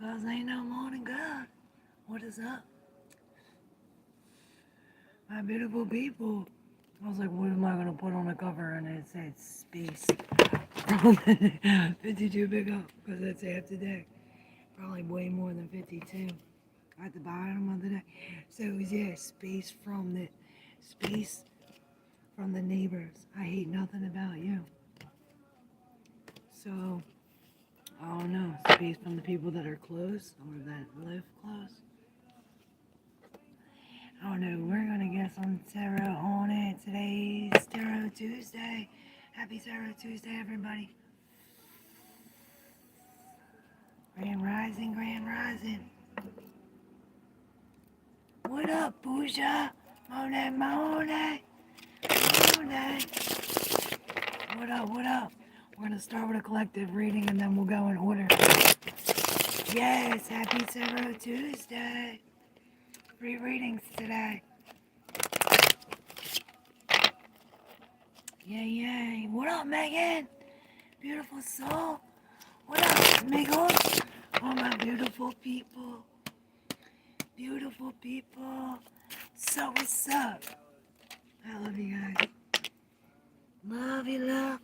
Cause ain't no morning God. What is up? My beautiful people. I was like, what am I gonna put on the cover? And it said space. 52 big up, because that's half the deck. Probably way more than 52 at the bottom of the deck. So yeah, space from the neighbors. I hate nothing about you. So I don't know, space from the people that are close or that live close. I don't know, we're gonna get some tarot on it. Today's Tarot Tuesday. Happy Tarot Tuesday, everybody. Grand Rising, Grand Rising. What up, Bouja? Monet, Monet, Monet. What up, what up? We're gonna start with a collective reading and then we'll go in order. Yes, happy Tarot Tuesday. Free readings today. Yay, yay. What up, Megan? Beautiful soul. What up, Smiggles? All my beautiful people. Beautiful people. So what's up? I love you guys. Love you, love.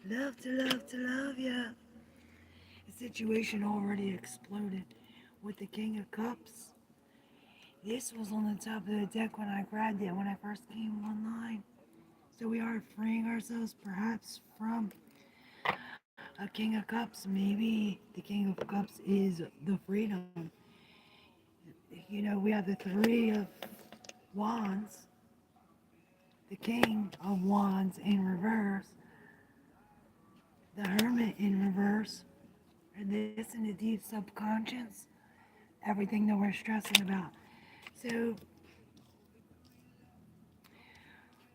Love to love you. The situation already exploded with the King of Cups. This was on the top of the deck when I grabbed it when I first came online. So we are freeing ourselves perhaps from a King of Cups. Maybe the King of Cups is the freedom. You know, we have the Three of Wands, the King of Wands in reverse, the Hermit in reverse, and this in the deep subconscious, everything that we're stressing about. So,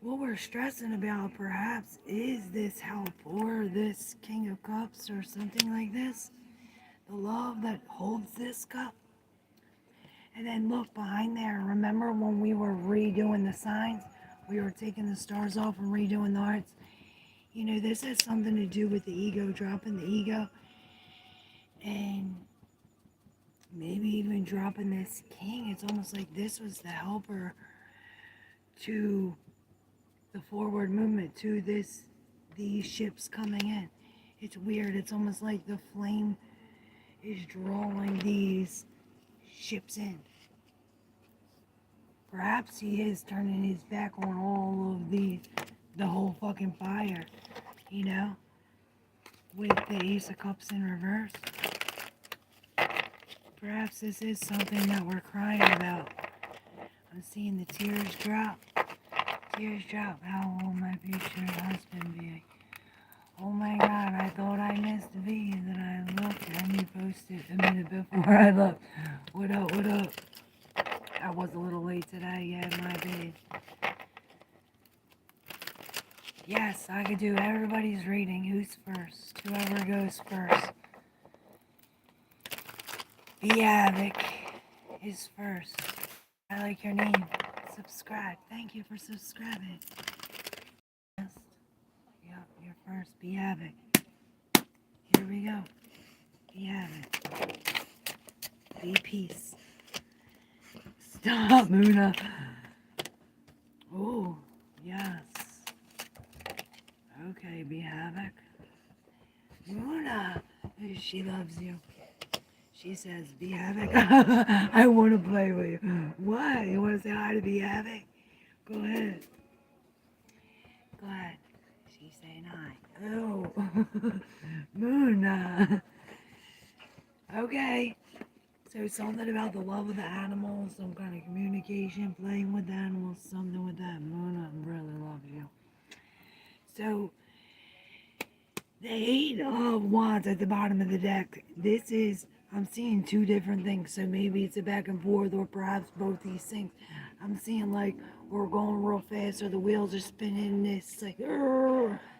what we're stressing about perhaps is this help or this King of Cups or something like this. The love that holds this cup. And then look behind there. Remember when we were redoing the signs? We were taking the stars off and redoing the hearts. You know, this has something to do with the ego, dropping the ego. And maybe even dropping this king. It's almost like this was the helper to the forward movement, to these ships coming in. It's weird. It's almost like the flame is drawing these ships in. Perhaps he is turning his back on all of the whole fucking fire, you know, with the Ace of Cups in reverse. Perhaps this is something that we're crying about. I'm seeing the tears drop. Tears drop. How will my future husband be? Oh my God, I thought I missed V, and then I looked and you posted a minute before I left. What up, what up? I was a little late today, yeah, my bad. Yes, I could do everybody's reading. Who's first? Whoever goes first. Be Havoc is first. I like your name. Subscribe. Thank you for subscribing. Yes. Yep, you're first. Be Havoc. Here we go. Be Havoc. Be Peace. Stop, Muna. Oh, yes. Okay, Be Havoc. Muna. She loves you. She says, Be Havoc. I want to play with you. What? You want to say hi to Be Havoc? Go ahead. Go ahead. She's saying hi. Oh. Muna. Okay. So something about the love of the animals, some kind of communication, playing with the animals, something with that. Muna really loves you. So, the Eight of Wands at the bottom of the deck. This is, I'm seeing two different things. So maybe it's a back and forth or perhaps both these things. I'm seeing like we're going real fast or the wheels are spinning and it's like,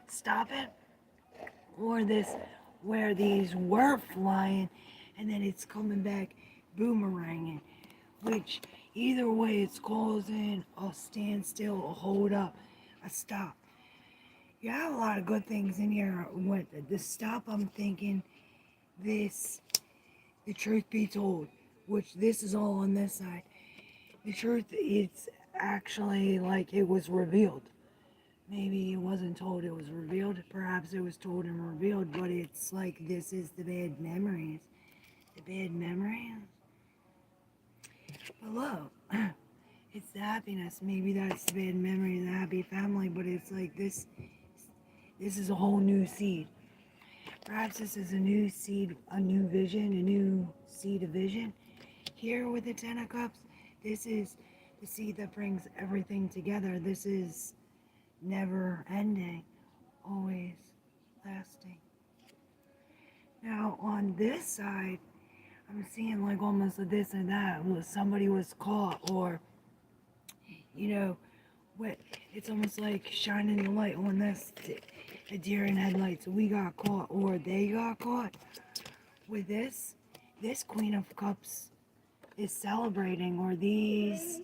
stop it. Or this, where these were flying and then it's coming back boomeranging. Which either way it's causing a standstill, a hold up, a stop. You have a lot of good things in here. What the stop, I'm thinking this the truth be told, which this is all on this side. The truth, it's actually like it was revealed. Maybe it wasn't told, it was revealed. Perhaps it was told and revealed, but it's like this is the bad memories. The bad memories. But look, it's the happiness. Maybe that's the bad memory, the happy family, but it's like this is a whole new seed. Perhaps this is a new seed, a new vision, a new seed of vision. Here with the Ten of Cups, this is the seed that brings everything together. This is never ending, always lasting. Now on this side, I'm seeing like almost a this and that. Somebody was caught, or what? It's almost like shining the light on this, a deer in headlights. We got caught, or they got caught. With this Queen of Cups is celebrating, or these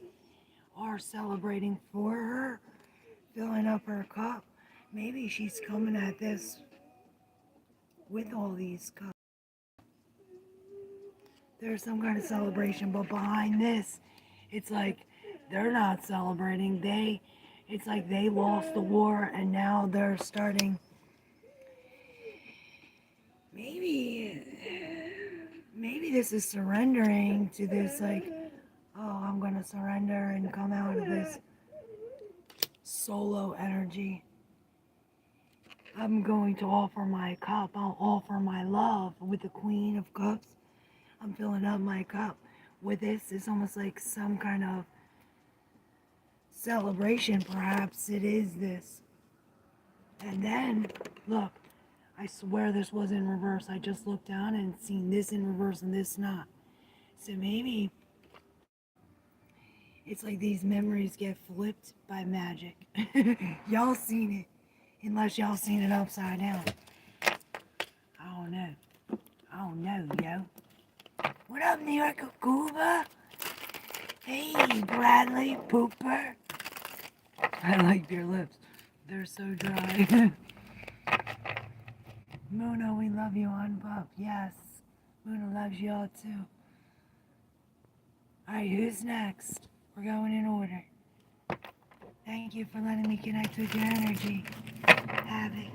are celebrating for her, filling up her cup. Maybe she's coming at this with all these cups. There's some kind of celebration, but behind this, it's like they're not celebrating. It's like they lost the war and now they're starting. Maybe this is surrendering to this, like, oh, I'm going to surrender and come out of this solo energy. I'm going to offer my cup. I'll offer my love with the Queen of Cups. I'm filling up my cup with this. It's almost like some kind of celebration. Perhaps it is this. And then, look, I swear this was in reverse. I just looked down and seen this in reverse and this not. So maybe it's like these memories get flipped by magic. Y'all seen it, unless y'all seen it upside down. I don't know. I don't know, yo. What up, New York, Cuba? Hey, Bradley Pooper. I like your lips. They're so dry. Muna, we love you on Pup. Yes. Muna loves y'all too. Alright, who's next? We're going in order. Thank you for letting me connect with your energy. Havoc.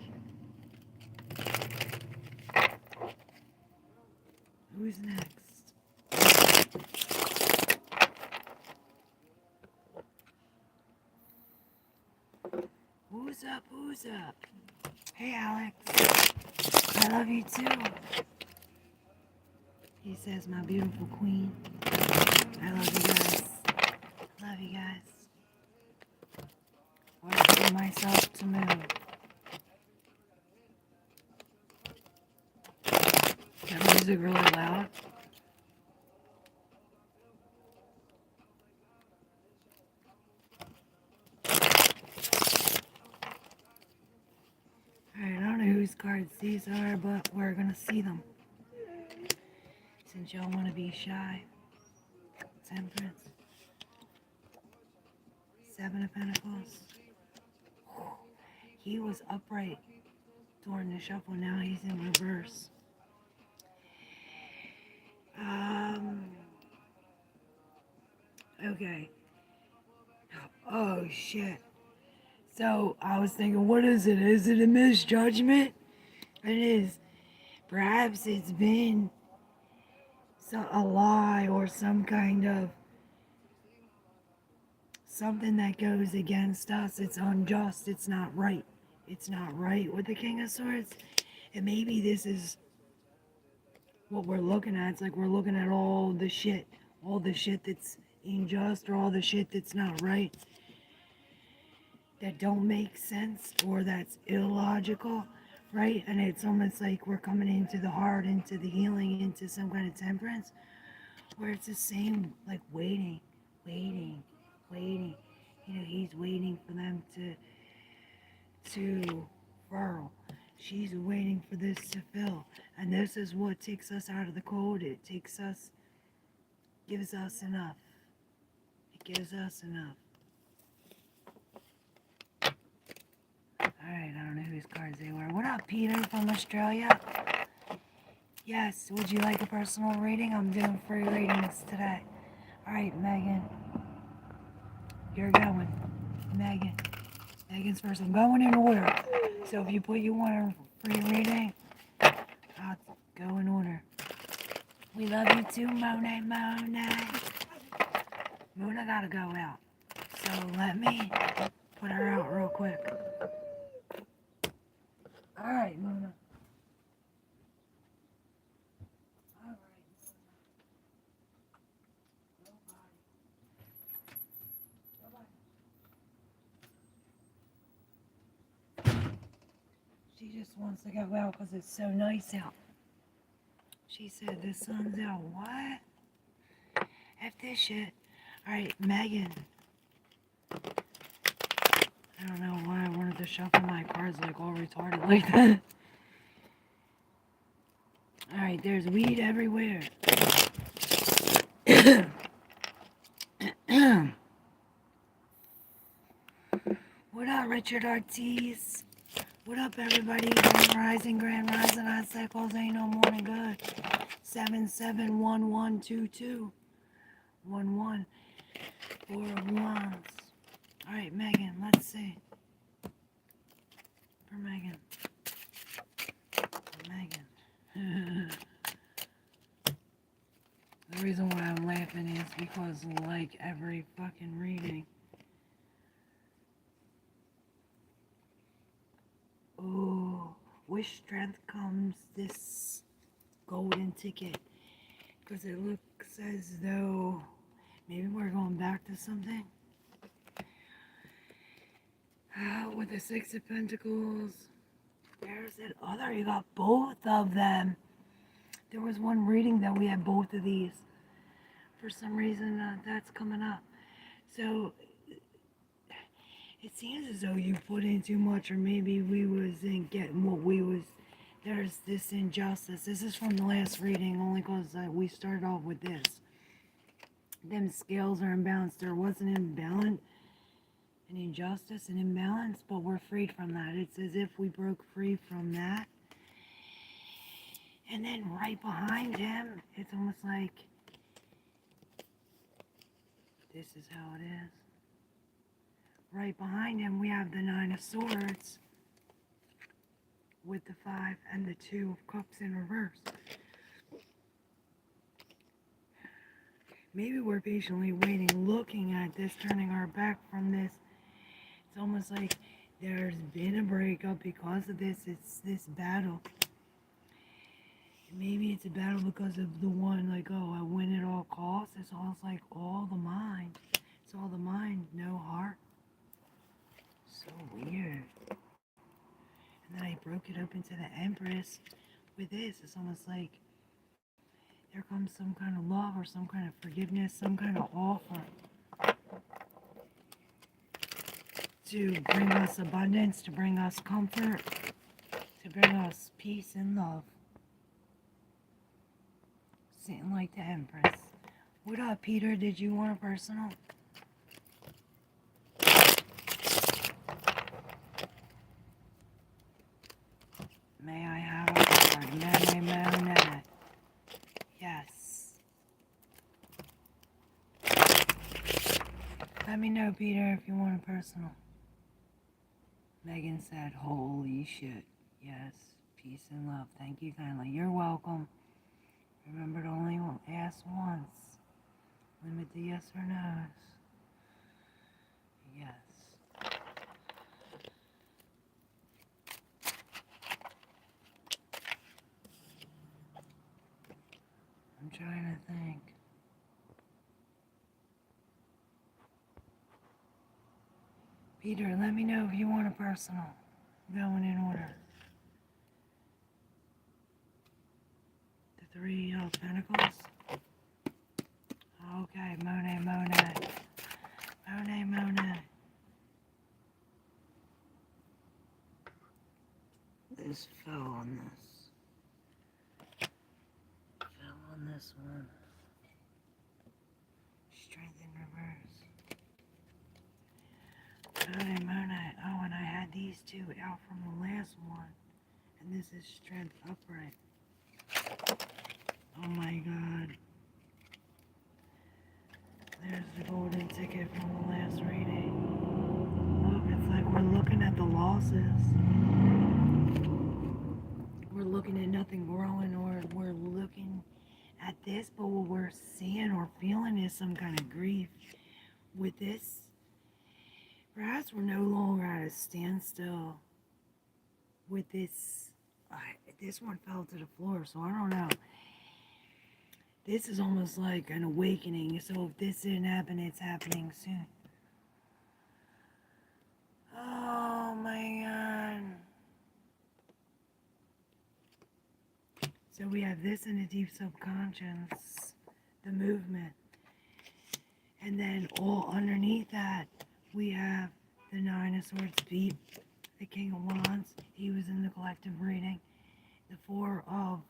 Who's next? Who's up? Who's up? Hey, Alex. I love you too. He says, my beautiful queen. I love you guys. Love you guys. Waiting for myself to move. That music really loud. Alright, I don't know whose cards these are, but we're gonna see them. Since y'all wanna be shy. Temperance. Seven of Pentacles. He was upright during the shuffle, now he's in reverse. Okay. Oh, shit. So, I was thinking, what is it? Is it a misjudgment? It is. Perhaps it's been a lie or some kind of something that goes against us. It's unjust. It's not right. It's not right with the King of Swords. And maybe this is what we're looking at. It's like we're looking at all the shit that's unjust, or all the shit that's not right, that don't make sense, or that's illogical, right? And it's almost like we're coming into the heart, into the healing, into some kind of temperance, where it's the same, like waiting. He's waiting for them to furl. She's waiting for this to fill. And this is what takes us out of the cold. It gives us enough. It gives us enough. Alright, I don't know whose cards they were. What up, Peter from Australia? Yes, would you like a personal reading? I'm doing free readings today. Alright, Megan. You're going. Megan. Megan's first. I'm going in order. So if you put you want a free reading, I'll go in order. We love you too, Monet, Monet. Mona gotta go out. So let me put her out real quick. Alright, Mona. She just wants to go out because it's so nice out. She said the sun's out. What? F this shit. Alright, Megan. I don't know why I wanted to shuffle my cards like all retarded like that. Alright, there's weed everywhere. What up, Richard Ortiz? What up, everybody? Grand Rising, I cycles ain't no morning good. 771122. 11 4 ones. Alright, Megan, let's see. For Megan. For Megan. The reason why I'm laughing is because, like every fucking reading, oh, with strength comes this golden ticket. Because it looks as though maybe we're going back to something. With the Six of Pentacles, there's that other, you got both of them. There was one reading that we had both of these. For some reason, that's coming up. So, it seems as though you put in too much, or maybe we wasn't getting what we was. There's this injustice. This is from the last reading, only because we started off with this. Them scales are imbalanced. There was an imbalance, an injustice, an imbalance, but we're freed from that. It's as if we broke free from that. And then right behind him, it's almost like this is how it is. Right behind him, we have the Nine of Swords with the 5 and the 2 of Cups in reverse. Maybe we're patiently waiting, looking at this, turning our back from this. It's almost like there's been a breakup because of this. It's this battle. Maybe it's a battle because of the one, like, oh, I win at all costs. It's almost like all the mind. It's all the mind, no heart. So weird. And then I broke it open to the Empress with this. It's almost like there comes some kind of love or some kind of forgiveness, some kind of offer to bring us abundance, to bring us comfort, to bring us peace and love. Sitting like the Empress. What up, Peter? Did you want a personal? May I have a card? Monet. Yes. Let me know, Peter, if you want a personal. Megan said, holy shit. Yes. Peace and love. Thank you kindly. You're welcome. Remember to only ask once. Limit the yes or no's. Yes. I'm trying to think. Peter, let me know if you want a personal. Going in order. The 3 of Pentacles. Okay, Monet. This fell on this. Fell on this one. Strength in reverse. Monet. Oh, and I had these 2 out from the last one. And this is strength upright. process. We're looking at nothing growing, or we're looking at this, but what we're seeing or feeling is some kind of grief. With this, perhaps we're no longer at a standstill. With this, this one fell to the floor, so I don't know. This is almost like an awakening, so if this didn't happen, it's happening soon. Oh my God. So we have this in the deep subconscious, the movement. And then all underneath that, we have the Nine of Swords beat, the King of Wands. He was in the collective reading. The Four of,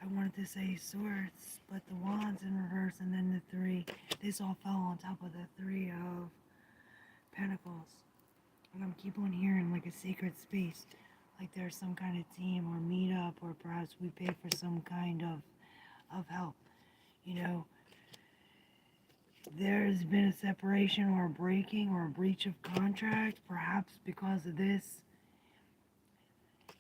I wanted to say Swords, but the Wands in reverse, and then the Three. This all fell on top of the Three of Pentacles. And I'm keep on hearing like a sacred space, like there's some kind of team or meetup, or perhaps we pay for some kind of help. You know, there's been a separation or a breaking or a breach of contract, perhaps because of this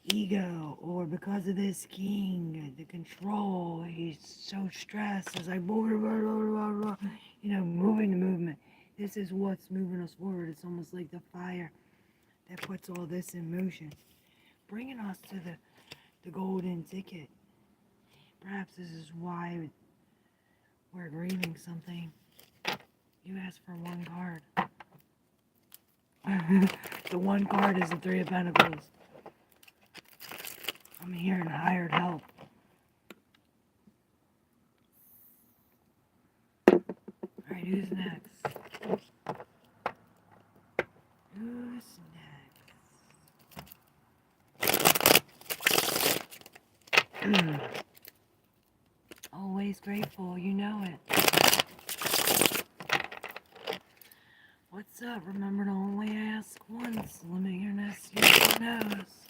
ego, or because of this king, the control. He's so stressed. It's like, blah, blah, blah, blah, blah, you know, moving the movement. This is what's moving us forward. It's almost like the fire that puts all this in motion, bringing us to the golden ticket. Perhaps this is why we're grieving something. You asked for one card. The one card is the Three of Pentacles. I'm hearing hired help. Alright, who's next? Who's next? Always grateful, you know it. What's up? Remember to only ask once. Limit your next use your nose.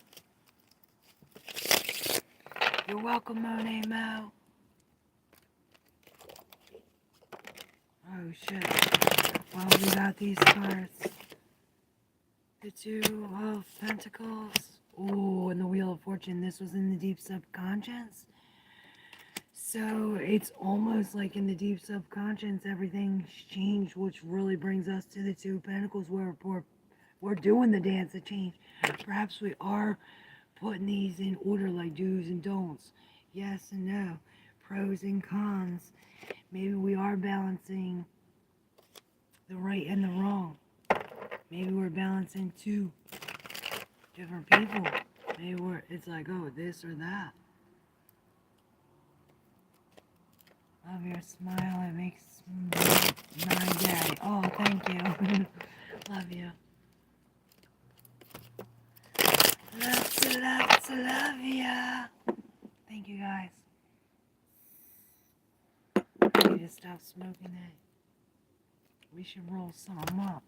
You're welcome, Monet Mo. Oh shit. Well, we got these cards. The Two of Pentacles. Oh, and the Wheel of Fortune. This was in the deep subconscious. So it's almost like in the deep subconscious, everything's changed, which really brings us to the Two of Pentacles, where we're doing the dance of change. Perhaps we are putting these in order, like do's and don'ts, yes and no, pros and cons. Maybe we are balancing the right and the wrong. Maybe we're balancing two different people. Maybe it's like, oh, this or that. Love your smile, it makes my day. Oh, thank you. Love you. Love ya. Thank you, guys. I need to stop smoking it. We should roll some up.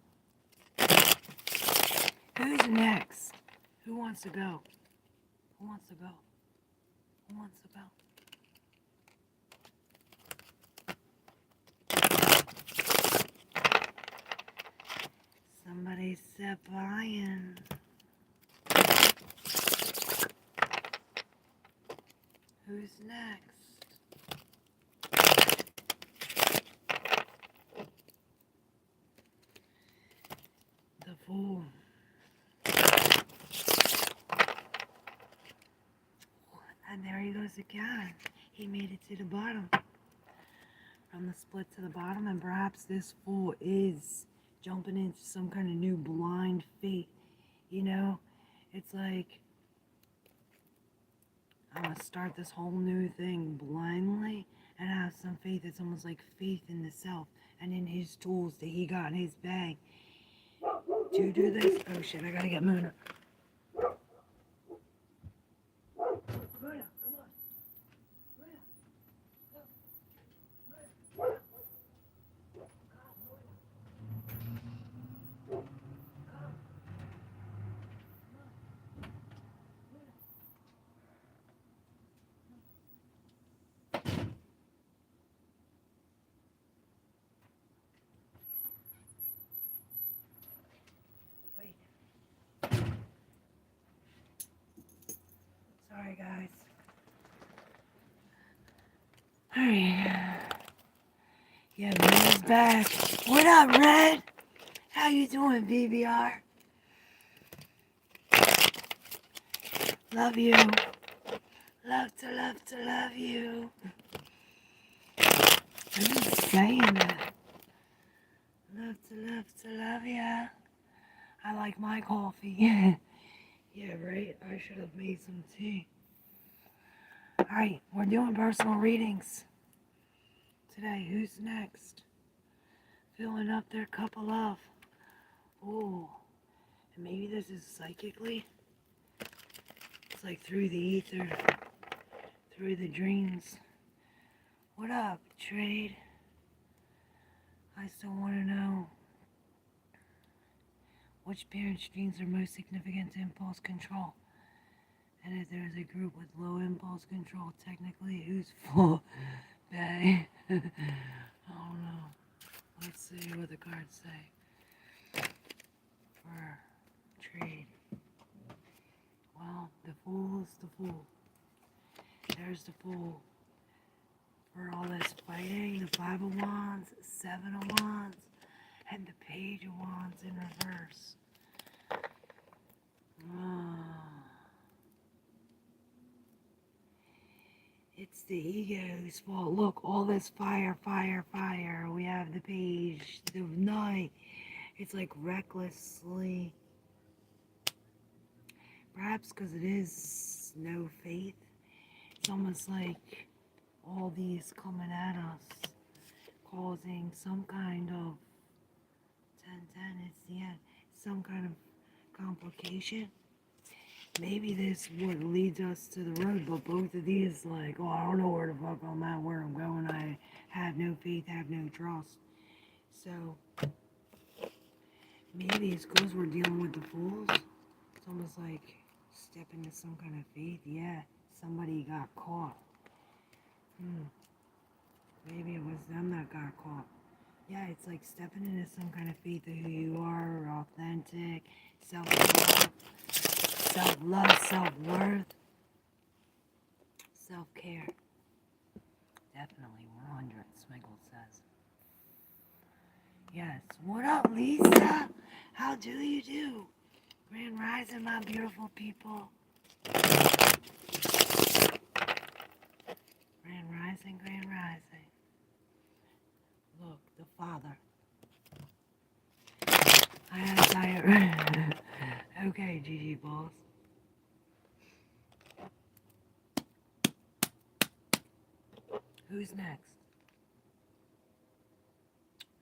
Who's next? Who wants to go? Who wants to go? Who wants to go? Somebody said buying. Who's next? The Fool. And there he goes again. He made it to the bottom. From the split to the bottom, and perhaps this Fool is jumping into some kind of new blind faith. You know, it's like, I'm going to start this whole new thing blindly and have some faith. It's almost like faith in the self and in his tools that he got in his bag to do this. Oh shit, I gotta get Mona. Sorry, guys. Alright. Yeah, Red's back. What up, Red? How you doing, BBR? Love you. Love to love you. I'm just saying that. Love to love ya. I like my coffee. Yeah, right? I should have made some tea. Alright, we're doing personal readings today. Who's next? Filling up their cup of love. Ooh. And maybe this is psychically. It's like through the ether. Through the dreams. What up, Trade? I still want to know which parent's dreams are most significant to impulse control. And if there's a group with low impulse control, technically who's full? Bay. I don't know. Let's see what the cards say for Trade. Well, the Fool's the Fool. There's the Fool. For all this fighting, the Five of Wands, Seven of Wands, and the Page of Wands in reverse. It's the ego's fault. Look, all this fire, fire, fire. We have the Page, the Knight. It's like recklessly. Perhaps because it is no faith. It's almost like all these coming at us, causing some kind of 10-10, it's the end, some kind of complication. Maybe this would lead us to the road, but both of these, like, oh, I don't know where the fuck I'm at, where I'm going, I have no faith, have no trust. So, maybe it's because we're dealing with the fools. It's almost like stepping into some kind of faith. Yeah, somebody got caught. Maybe it was them that got caught. Yeah, it's like stepping into some kind of faith of who you are, authentic, self-love, self-worth, self-care. Definitely 100, Smiggle says. Yes. What up, Lisa? How do you do? Grand Rising, my beautiful people. Grand Rising, Grand Rising. Look, the Father. Okay, GG Balls. Who's next?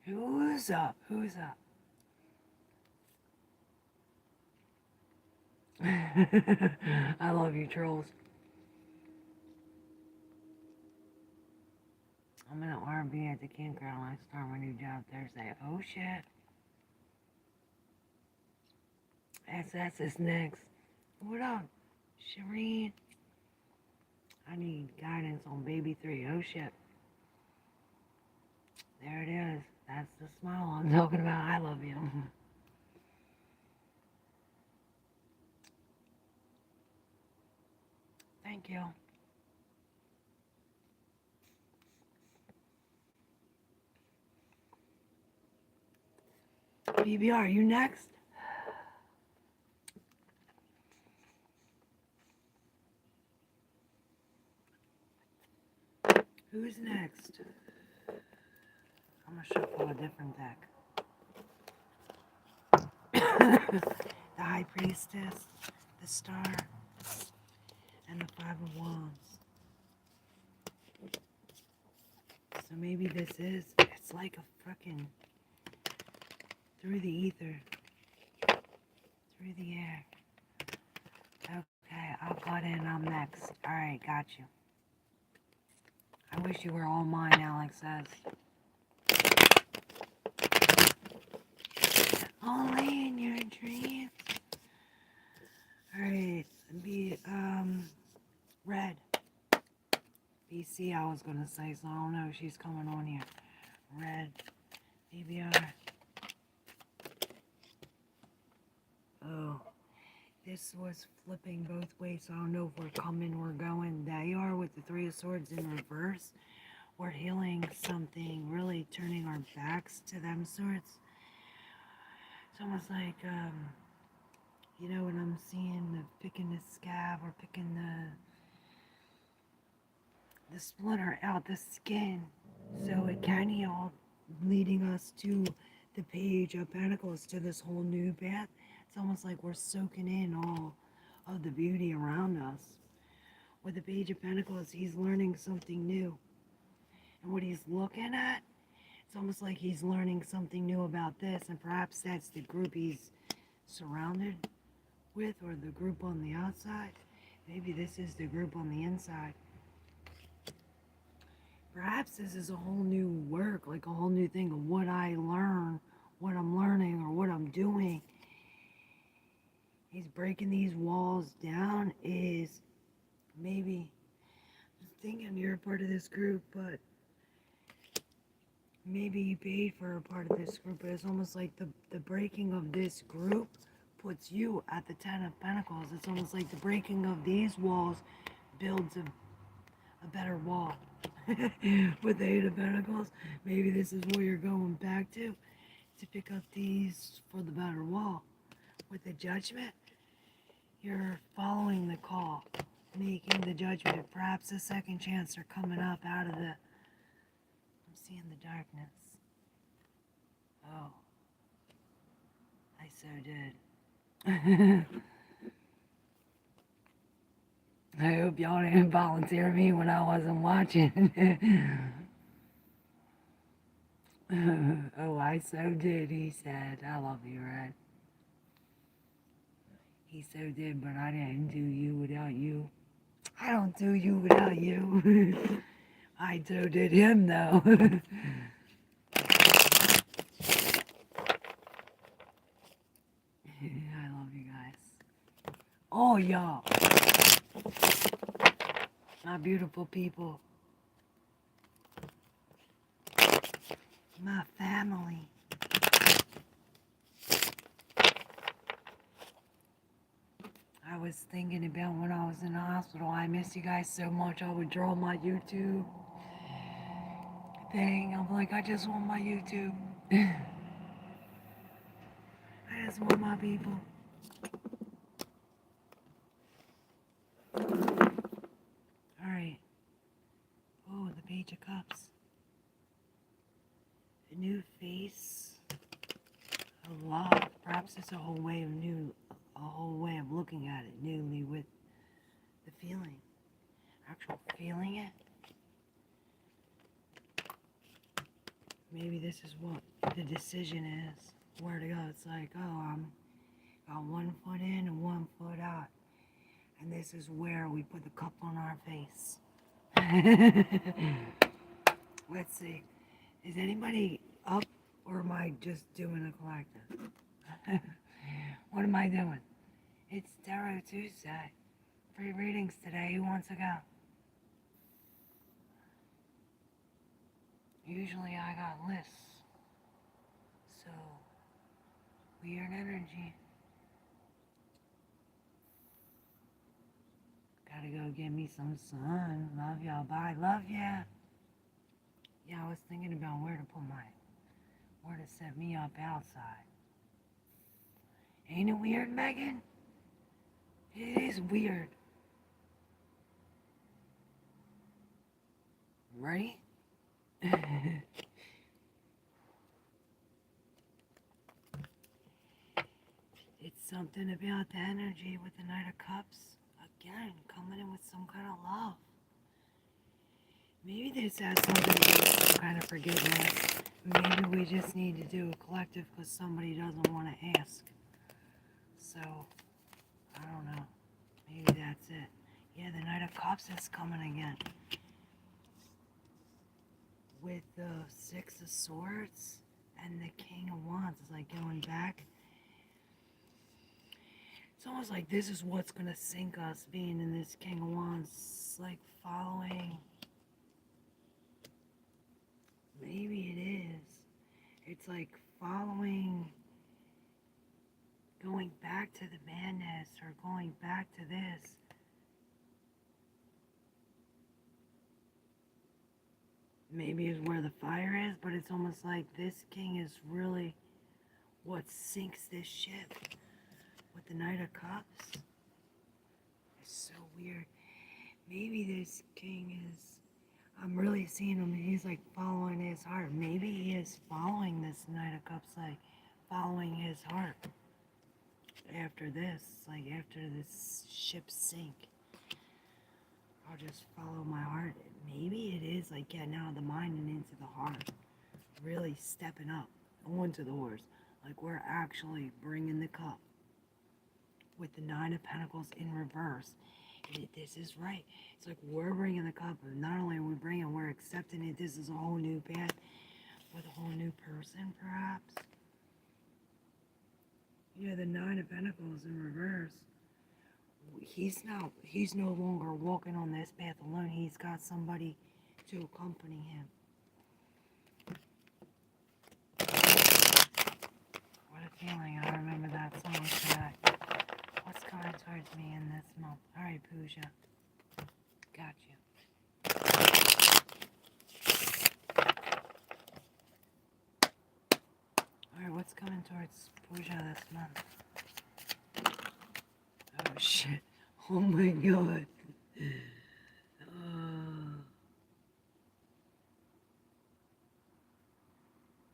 Who's up? Who's up? I love you, trolls. I'm in an R&B at the campground. I start my new job Thursday. Oh shit. SS is next. What up, Shireen? I need guidance on baby 3. Oh shit. There it is. That's the smile I'm talking about. I love you. Thank you. BBR, you next? Who's next? I'm gonna shuffle a different deck. The High Priestess, the Star, and the Five of Wands. So maybe this is, it's like a frickin' through the ether, through the air. Okay, I'll cut in, I'm next. Alright, got you. I wish you were all mine, Alex says. Only in your dreams. Alright, Red. BC I was gonna say, so I don't know if she's coming on here. Red. BBR. Oh. This was flipping both ways, so I don't know if we're coming or going. They are with the Three of Swords in reverse. We're healing something, really turning our backs to them swords. It's almost like, you know, when I'm seeing picking the scab or picking the splinter out the skin, so it can heal, leading us to the Page of Pentacles, to this whole new path. It's almost like we're soaking in all of the beauty around us. With the Page of Pentacles, he's learning something new. And what he's looking at, it's almost like he's learning something new about this, and perhaps that's the group he's surrounded with, or the group on the outside. Maybe this is the group on the inside. Perhaps this is a whole new work, like a whole new thing of what I learn, what I'm learning, or what I'm doing. He's breaking these walls down. Is maybe, I'm thinking you're a part of this group, but maybe you paid for a part of this group, but it's almost like the breaking of this group puts you at the Ten of Pentacles. It's almost like the breaking of these walls builds a better wall. With the Eight of Pentacles, maybe this is where you're going back to pick up these for the better wall. With the Judgment, you're following the call, making the judgment. Perhaps a second chance are coming up out of the, I'm seeing the darkness. Oh, I so did. I hope y'all didn't volunteer me when I wasn't watching. Oh, I so did, he said. I love you, Red. He so did, but I didn't do you without you. I don't do you without you. I so did him, though. I love you guys. Oh, y'all. My beautiful people. My family. I was thinking about when I was in the hospital. I miss you guys so much. I would draw my YouTube thing. I'm like, I just want my YouTube. I just want my people. Alright. Oh, the Page of Cups. A new face. A lot. Perhaps it's a whole way of looking at it newly, with the feeling. Actual feeling it. Maybe this is what the decision is. Where to go. It's like, oh, I'm got 1 foot in and 1 foot out. And this is where we put the cup on our face. Let's see. Is anybody up, or am I just doing a collective? What am I doing? It's Tarot Tuesday. Free readings today. Who wants to go? Usually I got lists. So, weird energy. Gotta go get me some sun. Love y'all. Bye. Love ya. Yeah, I was thinking about where to set me up outside. Ain't it weird, Megan? It is weird. Right? It's something about the energy with the Knight of Cups. Again, coming in with some kind of love. Maybe this has something to do with some kind of forgiveness. Maybe we just need to do a collective because somebody doesn't want to ask. So, I don't know. Maybe that's it. Yeah, the Knight of Cups is coming again. With the Six of Swords and the King of Wands. It's like going back. It's almost like this is what's going to sink us, being in this King of Wands. It's like following. Maybe it is. It's like following going back to the madness or going back to this. Maybe it's where the fire is, but it's almost like this king is really what sinks this ship with the Knight of Cups. It's so weird. Maybe this king is, I'm really seeing him, he's like following his heart. Maybe he is following this Knight of Cups, like following his heart. After this, like after this ship sink, I'll just follow my heart. Maybe it is like getting out of the mind and into the heart. Really stepping up onto the horse. Like we're actually bringing the cup with the Nine of Pentacles in reverse. This is right. It's like we're bringing the cup. And not only are we bringing, we're accepting it. This is a whole new path with a whole new person, perhaps. Yeah, the Nine of Pentacles in reverse. He's no longer walking on this path alone. He's got somebody to accompany him. What a feeling. I remember that song tonight. What's coming towards me in this month? Alright, Pooja. Got you. Alright, what's coming towards Pooja this month? Oh shit. Oh my god.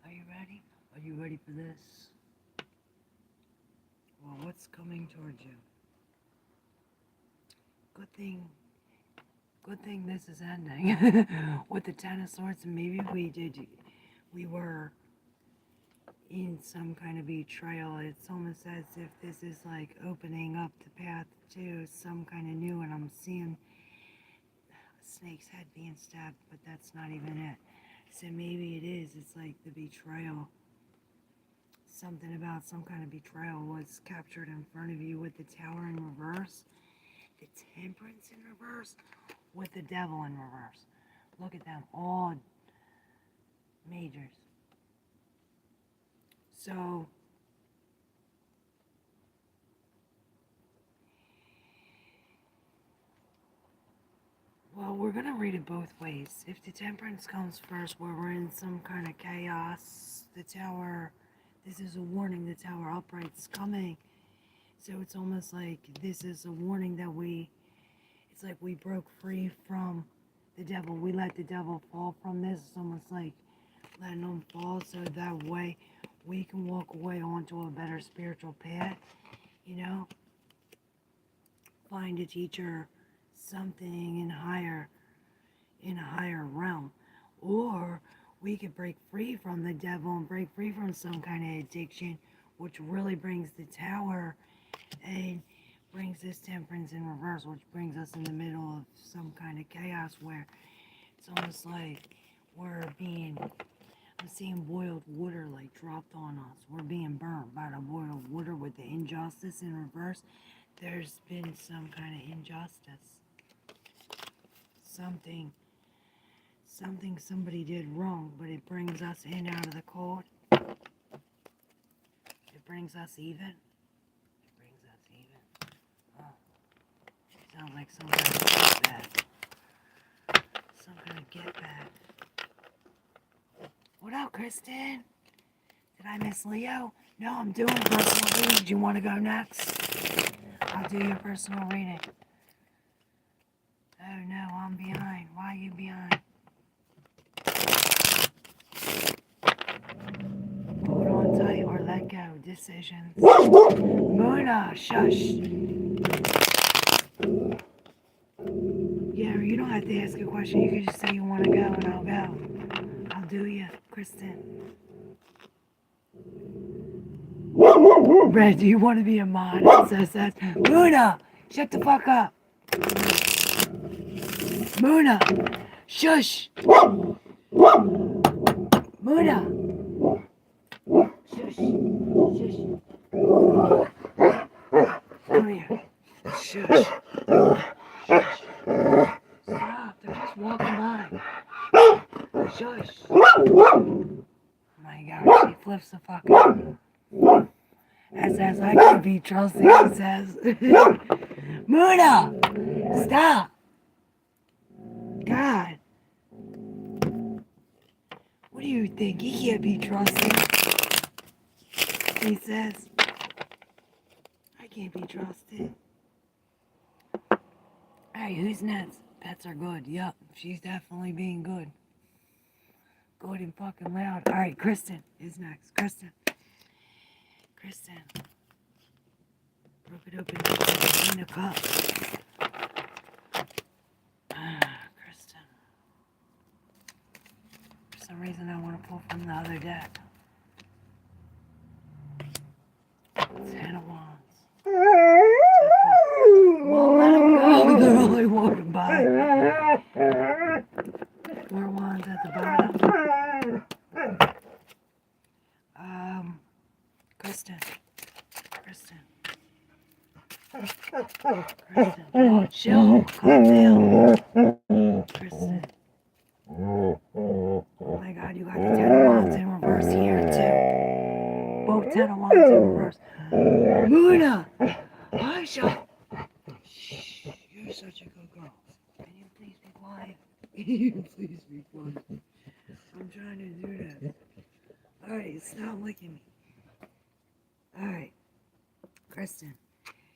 Are you ready? Are you ready for this? Well, what's coming towards you? Good thing this is ending. With the Ten of Swords, maybe we were in some kind of betrayal. It's almost as if this is like opening up the path to some kind of new, and I'm seeing a snake's head being stabbed, but that's not even it. So maybe it is. It's like the betrayal. Something about some kind of betrayal was captured in front of you with the Tower in reverse, the Temperance in reverse, with the Devil in reverse. Look at them, all majors. So, well, we're going to read it both ways. If the Temperance comes first, where we're in some kind of chaos, the Tower, this is a warning, the Tower upright's coming. So it's almost like this is a warning that it's like we broke free from the devil. We let the devil fall from this. It's almost like letting him fall so that way we can walk away onto a better spiritual path, you know? Find a teacher, something in a higher realm. Or we could break free from the devil and break free from some kind of addiction, which really brings the Tower and brings this Temperance in reverse, which brings us in the middle of some kind of chaos where it's almost like I'm seeing boiled water like dropped on us. We're being burned by the boiled water with the injustice in reverse. There's been some kind of injustice. Something somebody did wrong, but it brings us in out of the cold. It brings us even. Oh, sounds like some kind of get back. Some kind of get back. What up, Kristen? Did I miss Leo? No, I'm doing a personal reading. Do you want to go next? I'll do your personal reading. Oh no, I'm behind. Why are you behind? Hold on tight or let go. Decisions. Mona, shush. Yeah, you don't have to ask a question. You can just say you want to go and I'll go. I'll do you, Kristen. Red, do you want to be a mod? It says, Mona, shut the fuck up. Mona, shush. Mona. Shush. Shush. Come here. Shush. Shush. Stop. They're just walking by. Shush. Oh my God, she flips the fuck out. It says, I can't be trusted, it says. Muna! Stop! God. What do you think? He can't be trusted. He says, I can't be trusted. Alright, who's next? Pets are good. Yup, she's definitely being good. Good and fucking loud. Alright, Kristen is next. Kristen. Broke it open in a cup. Kristen. For some reason, I want to pull from the other deck. 10 of Wands. Well, let him go. They're only walking by. 4 Wands at the bottom. Kristen. Oh, chill. Calm down. Kristen. Oh my God, you got the 10 of Wands in reverse here, too. Both 10 of Wands in reverse. Muna! Aisha! Shh, you're such a good girl. Can you please be quiet? Can you please be quiet? I'm trying to do this. Alright, stop licking me. Alright, Kristen.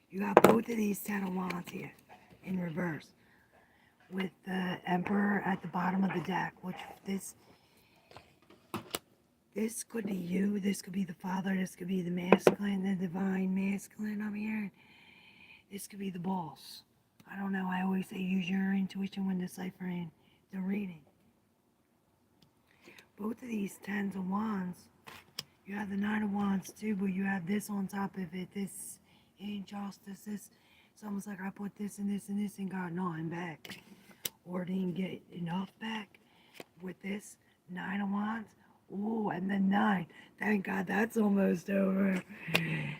You got both of these 10 of Wands here in reverse. With the Emperor at the bottom of the deck, which this could be you, this could be the Father, this could be the masculine, the divine masculine I'm hearing. This could be the boss. I don't know, I always say use your intuition when deciphering the reading. Both of these 10s of Wands, you have the 9 of Wands too, but you have this on top of it, this injustice, this. It's almost like I put this and this and this and got nothing back. Or didn't get enough back with this 9 of Wands. Ooh, and then 9. Thank God that's almost over.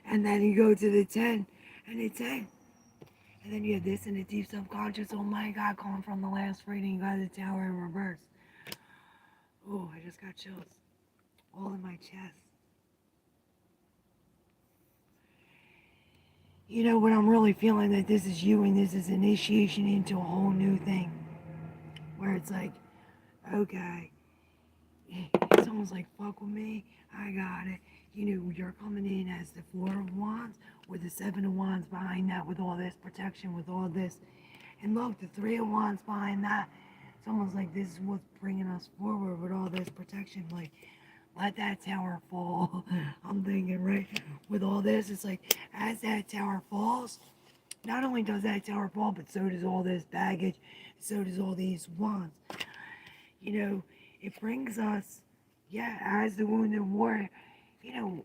And then you go to the 10 and the 10. And then you have this in the deep subconscious. Oh my God, calling from the last reading, you got the Tower in reverse. Ooh, I just got chills. All in my chest. You know what I'm really feeling, that this is you and this is initiation into a whole new thing. Where it's like, okay, it's almost like, fuck with me, I got it. You know, you're coming in as the 4 of Wands with the 7 of Wands behind that, with all this protection, with all this. And look, the 3 of Wands behind that. It's almost like this is what's bringing us forward with all this protection. Like, let that tower fall. I'm thinking, right? With all this, it's like, as that tower falls, not only does that tower fall, but so does all this baggage, so does all these wands. You know, it brings us, yeah, as the wounded warrior, you know,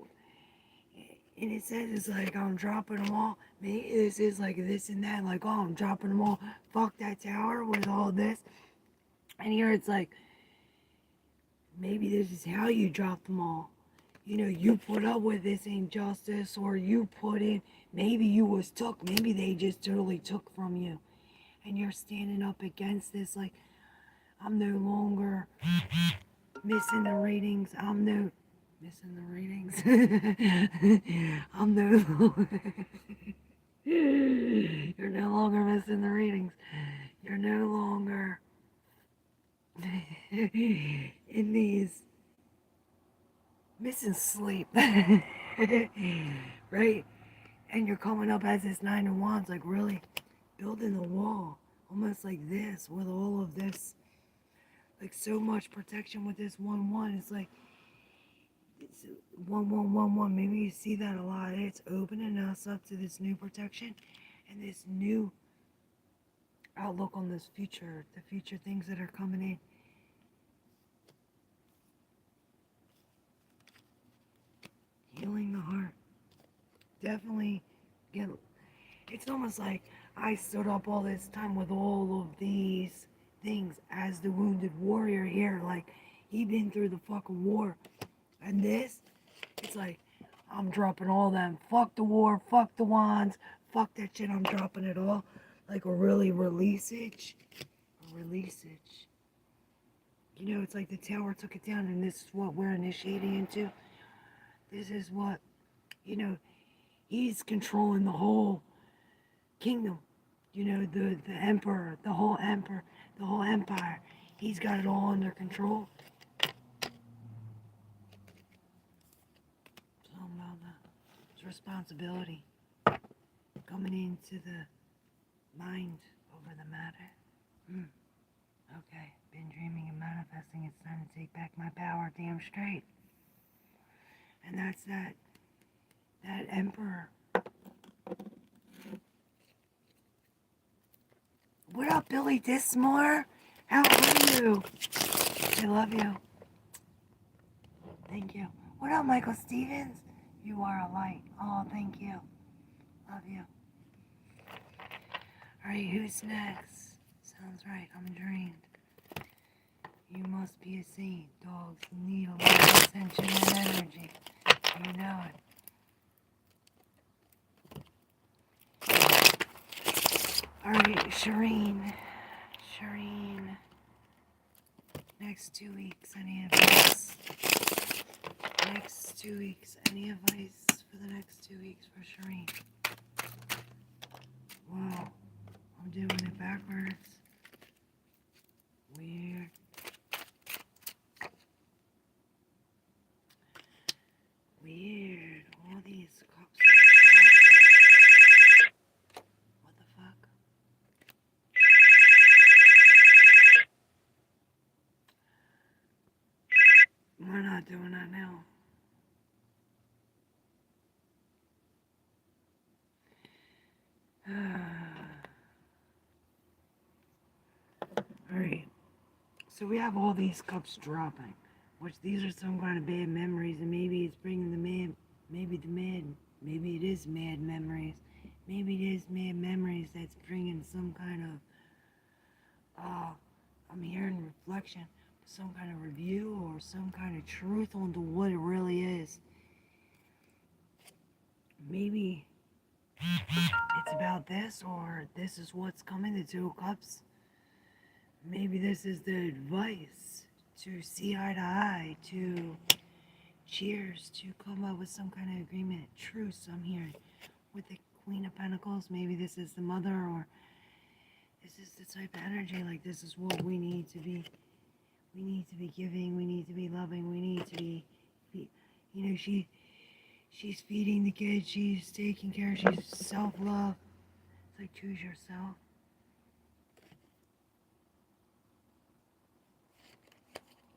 and it says it's like, I'm dropping them all. Maybe this is like this and that, like, oh, I'm dropping them all. Fuck that tower with all this. And here it's like, maybe this is how you drop them all. You know, you put up with this injustice, or you put in, maybe you was took, maybe they just totally took from you. And you're standing up against this, like, I'm no longer missing the ratings. I'm no missing the ratings. I'm no You're no longer missing the ratings. You're no longer in these missing sleep. Right? And you're coming up as this 9 of Wands, like really building the wall. Almost like this, with all of this, like so much protection with this 1-1. It's like, it's 1-1-1-1. Maybe you see that a lot. It's opening us up to this new protection and this new outlook on this future, the future things that are coming in. Healing the heart. Definitely get. It's almost like I stood up all this time with all of these things as the wounded warrior here. Like, he been through the fucking war. And this, it's like, I'm dropping all them. Fuck the war, fuck the wands, fuck that shit, I'm dropping it all. Like a really release-age. A release-age. You know, it's like the tower took it down, and this is what we're initiating into. This is what, you know, He's controlling the whole kingdom. You know, the emperor, the whole empire. He's got it all under control. So about his responsibility coming into the mind over the matter. Okay, been dreaming and manifesting. It's time to take back my power damn straight. And that's that emperor. What up, Billy Dismore? How are you? I love you. Thank you. What up, Michael Stevens? You are a light. Oh, thank you. Love you. Alright, who's next? Sounds right, I'm drained. You must be a saint. Dogs need a lot of attention and energy. You know it. Alright, Shireen. Next 2 weeks, any advice? Next 2 weeks, any advice for the next 2 weeks for Shireen? Wow, I'm doing it backwards. Weird. All these cups are dropping. What the fuck? We're not doing that now. Alright. So we have all these cups dropping. Which these are some kind of bad memories, and maybe it's bringing maybe it is mad memories. Maybe it is mad memories that's bringing some kind of, I'm hearing reflection, some kind of review or some kind of truth onto what it really is. Maybe it's about this, or this is what's coming, the Two of Cups. Maybe this is the advice to see eye to eye, to cheers, to come up with some kind of agreement, truce. I'm hearing with the Queen of Pentacles. Maybe this is the mother, or this is the type of energy, like this is what we need to be. We need to be giving, we need to be loving, we need to be you know, she's feeding the kids, she's taking care, she's self-love. It's like choose yourself.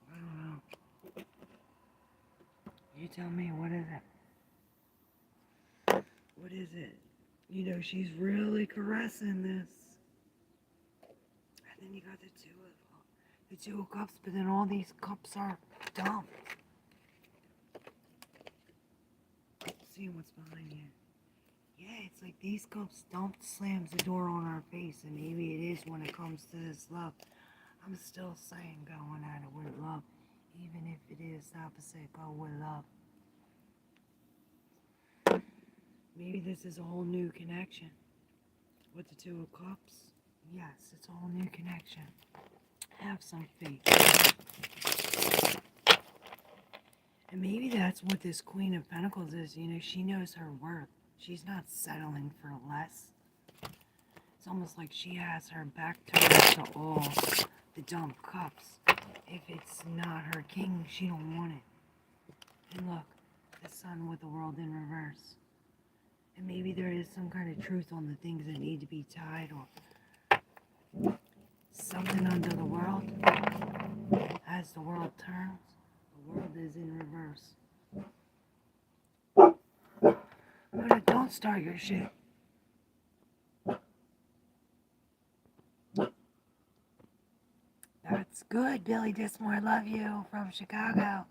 I don't know. You tell me, what is it? What is it? You know, she's really caressing this. And then you got the Two of Cups, but then all these cups are dumped. Let's see what's behind here. Yeah, it's like these cups dumped slams the door on our face, and maybe it is when it comes to this love. I'm still saying going at it with love, even if it is opposite, go with love. Maybe this is a whole new connection with the Two of Cups. Yes, it's a whole new connection. Have some faith. And maybe that's what this Queen of Pentacles is. You know, she knows her worth. She's not settling for less. It's almost like she has her back turned to all the dumb cups. If it's not her king, she don't want it. And look, the sun with the world in reverse. And maybe there is some kind of truth on the things that need to be tied, or something under the world. As the world turns, the world is in reverse. Don't start your shit. That's good, Billy Dismore. I love you from Chicago.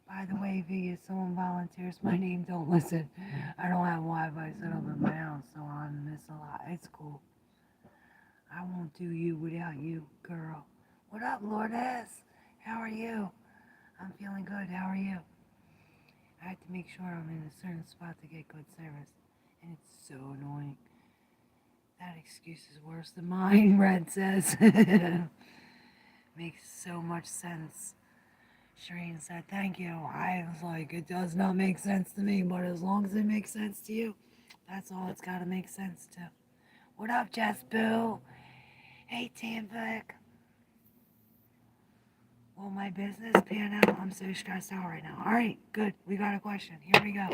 By the way, V, if someone volunteers my name, don't listen. I don't have Wi-Fi set up in my house, so I miss a lot. It's cool. I won't do you without you, girl. What up, Lourdes? How are you? I'm feeling good. How are you? I have to make sure I'm in a certain spot to get good service. And it's so annoying. That excuse is worse than mine, Red says. Makes so much sense. Shireen said, thank you. I was like, it does not make sense to me, but as long as it makes sense to you, that's all it's got to make sense to. What up, Jess Boo? Hey, Tamvik. Will my business pan out? I'm so stressed out right now. All right, good. We got a question. Here we go.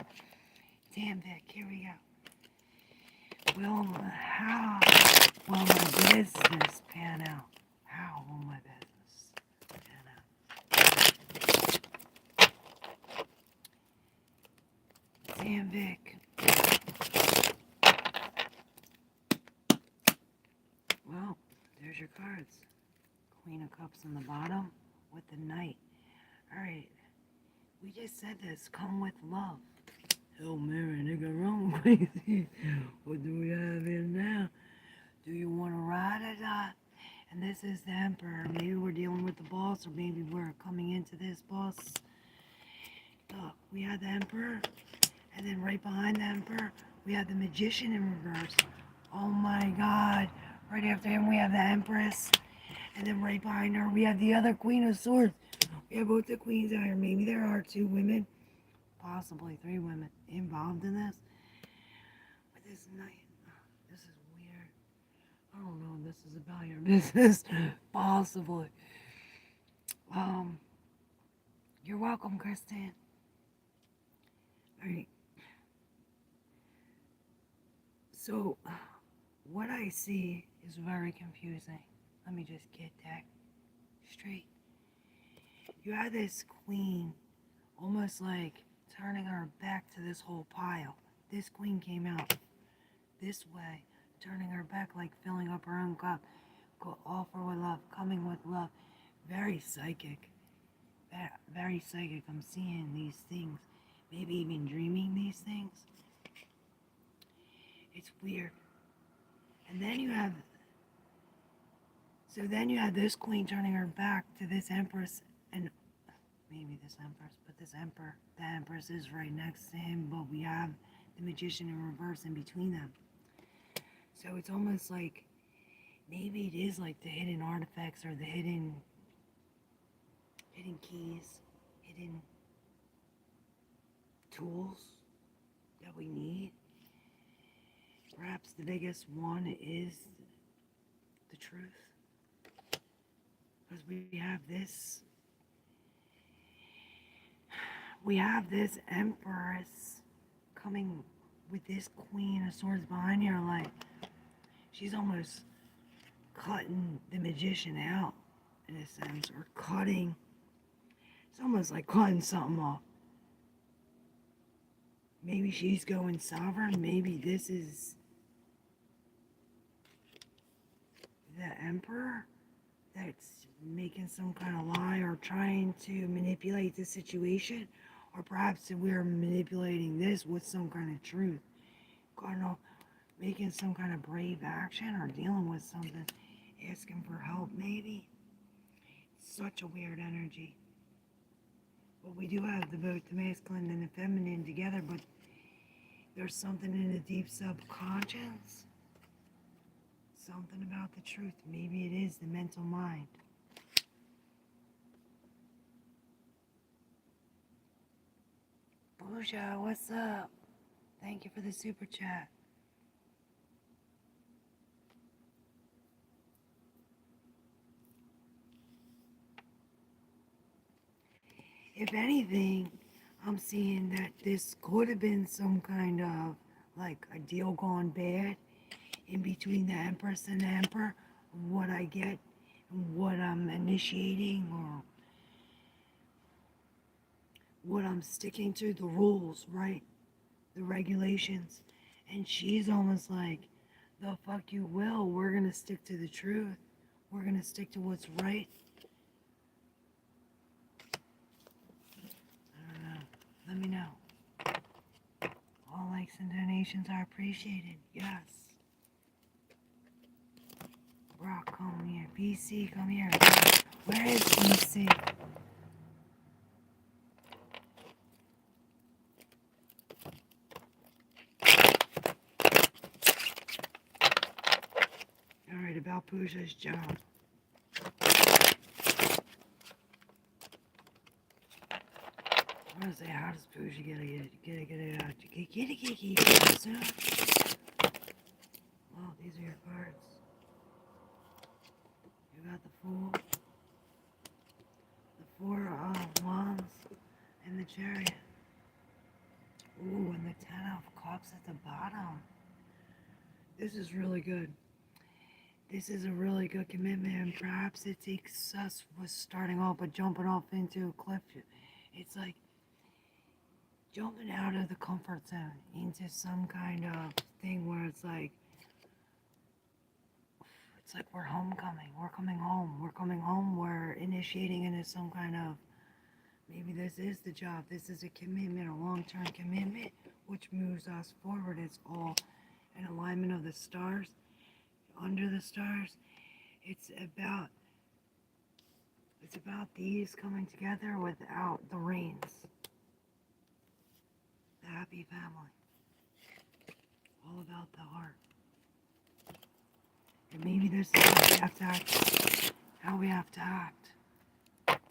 Tamvik, here we go. How will my business pan out? How will my business pan out? Tamvik. Well, there's your cards. Queen of Cups on the bottom with the Knight. All right, we just said this. Come with love. Oh, Mary, nigga, wrong, crazy. What do we have here now? Do you want to ride or not? And this is the Emperor. Maybe we're dealing with the boss, or maybe we're coming into this boss. Look, we have the Emperor, and then right behind the Emperor, we have the Magician in reverse. Oh my God. Right after him, we have the Empress. And then right behind her, we have the other Queen of Swords. We have both the queens out here. Maybe there are 2 women, possibly 3 women involved in this. But this night, this is weird. I don't know if this is about your business. Possibly. You're welcome, Kristen. Alright. So, what I see is very confusing. Let me just get that straight. You have this queen almost like turning her back to this whole pile. This queen came out this way, turning her back, like filling up her own cup. Go offer with love, coming with love. Very psychic. Very psychic. I'm seeing these things. Maybe even dreaming these things. It's weird. And then you have this queen turning her back to this empress, and maybe this empress, but this emperor. The empress is right next to him, but we have the magician in reverse in between them. So it's almost like maybe it is like the hidden artifacts or the hidden keys, hidden tools that we need. Perhaps the biggest one is the truth. Because we have this empress coming with this queen of swords behind her, like she's almost cutting the magician out in a sense, or cutting, it's almost like cutting something off. Maybe she's going sovereign. Maybe this is the emperor that's making some kind of lie or trying to manipulate the situation. Or perhaps we're manipulating this with some kind of truth. Cardinal, making some kind of brave action or dealing with something. Asking for help, maybe. Such a weird energy. But we do have both the masculine and the feminine together, but there's something in the deep subconscious. Something about the truth. Maybe it is the mental mind. Booja, what's up? Thank you for the super chat. If anything, I'm seeing that this could have been some kind of like a deal gone bad in between the Empress and the Emperor. What I get, what I'm initiating, or what I'm sticking to, the rules, right? The regulations. And she's almost like, the fuck you will. We're gonna stick to the truth. We're gonna stick to what's right. I don't know. Let me know. All likes and donations are appreciated. Yes. Brock, come here. BC, come here. Where is BC? Alright, about Pooja's job. gonna say, how does Bougie get it out? Get it. Well, these are your cards. You got the Fool, the Four of Wands, and the Chariot. Ooh, and the Ten of Cups at the bottom. This is really good. This is a really good commitment, and perhaps it takes us with starting off but jumping off into a cliff. It's like jumping out of the comfort zone into some kind of thing where it's like we're homecoming. We're coming home. We're coming home. We're initiating into some kind of, maybe this is the job. This is a commitment, a long-term commitment, which moves us forward. It's all an alignment of the stars. Under the stars, it's about these coming together without the reins. The happy family. All about the heart. And maybe this is how we have to act. How we have to act.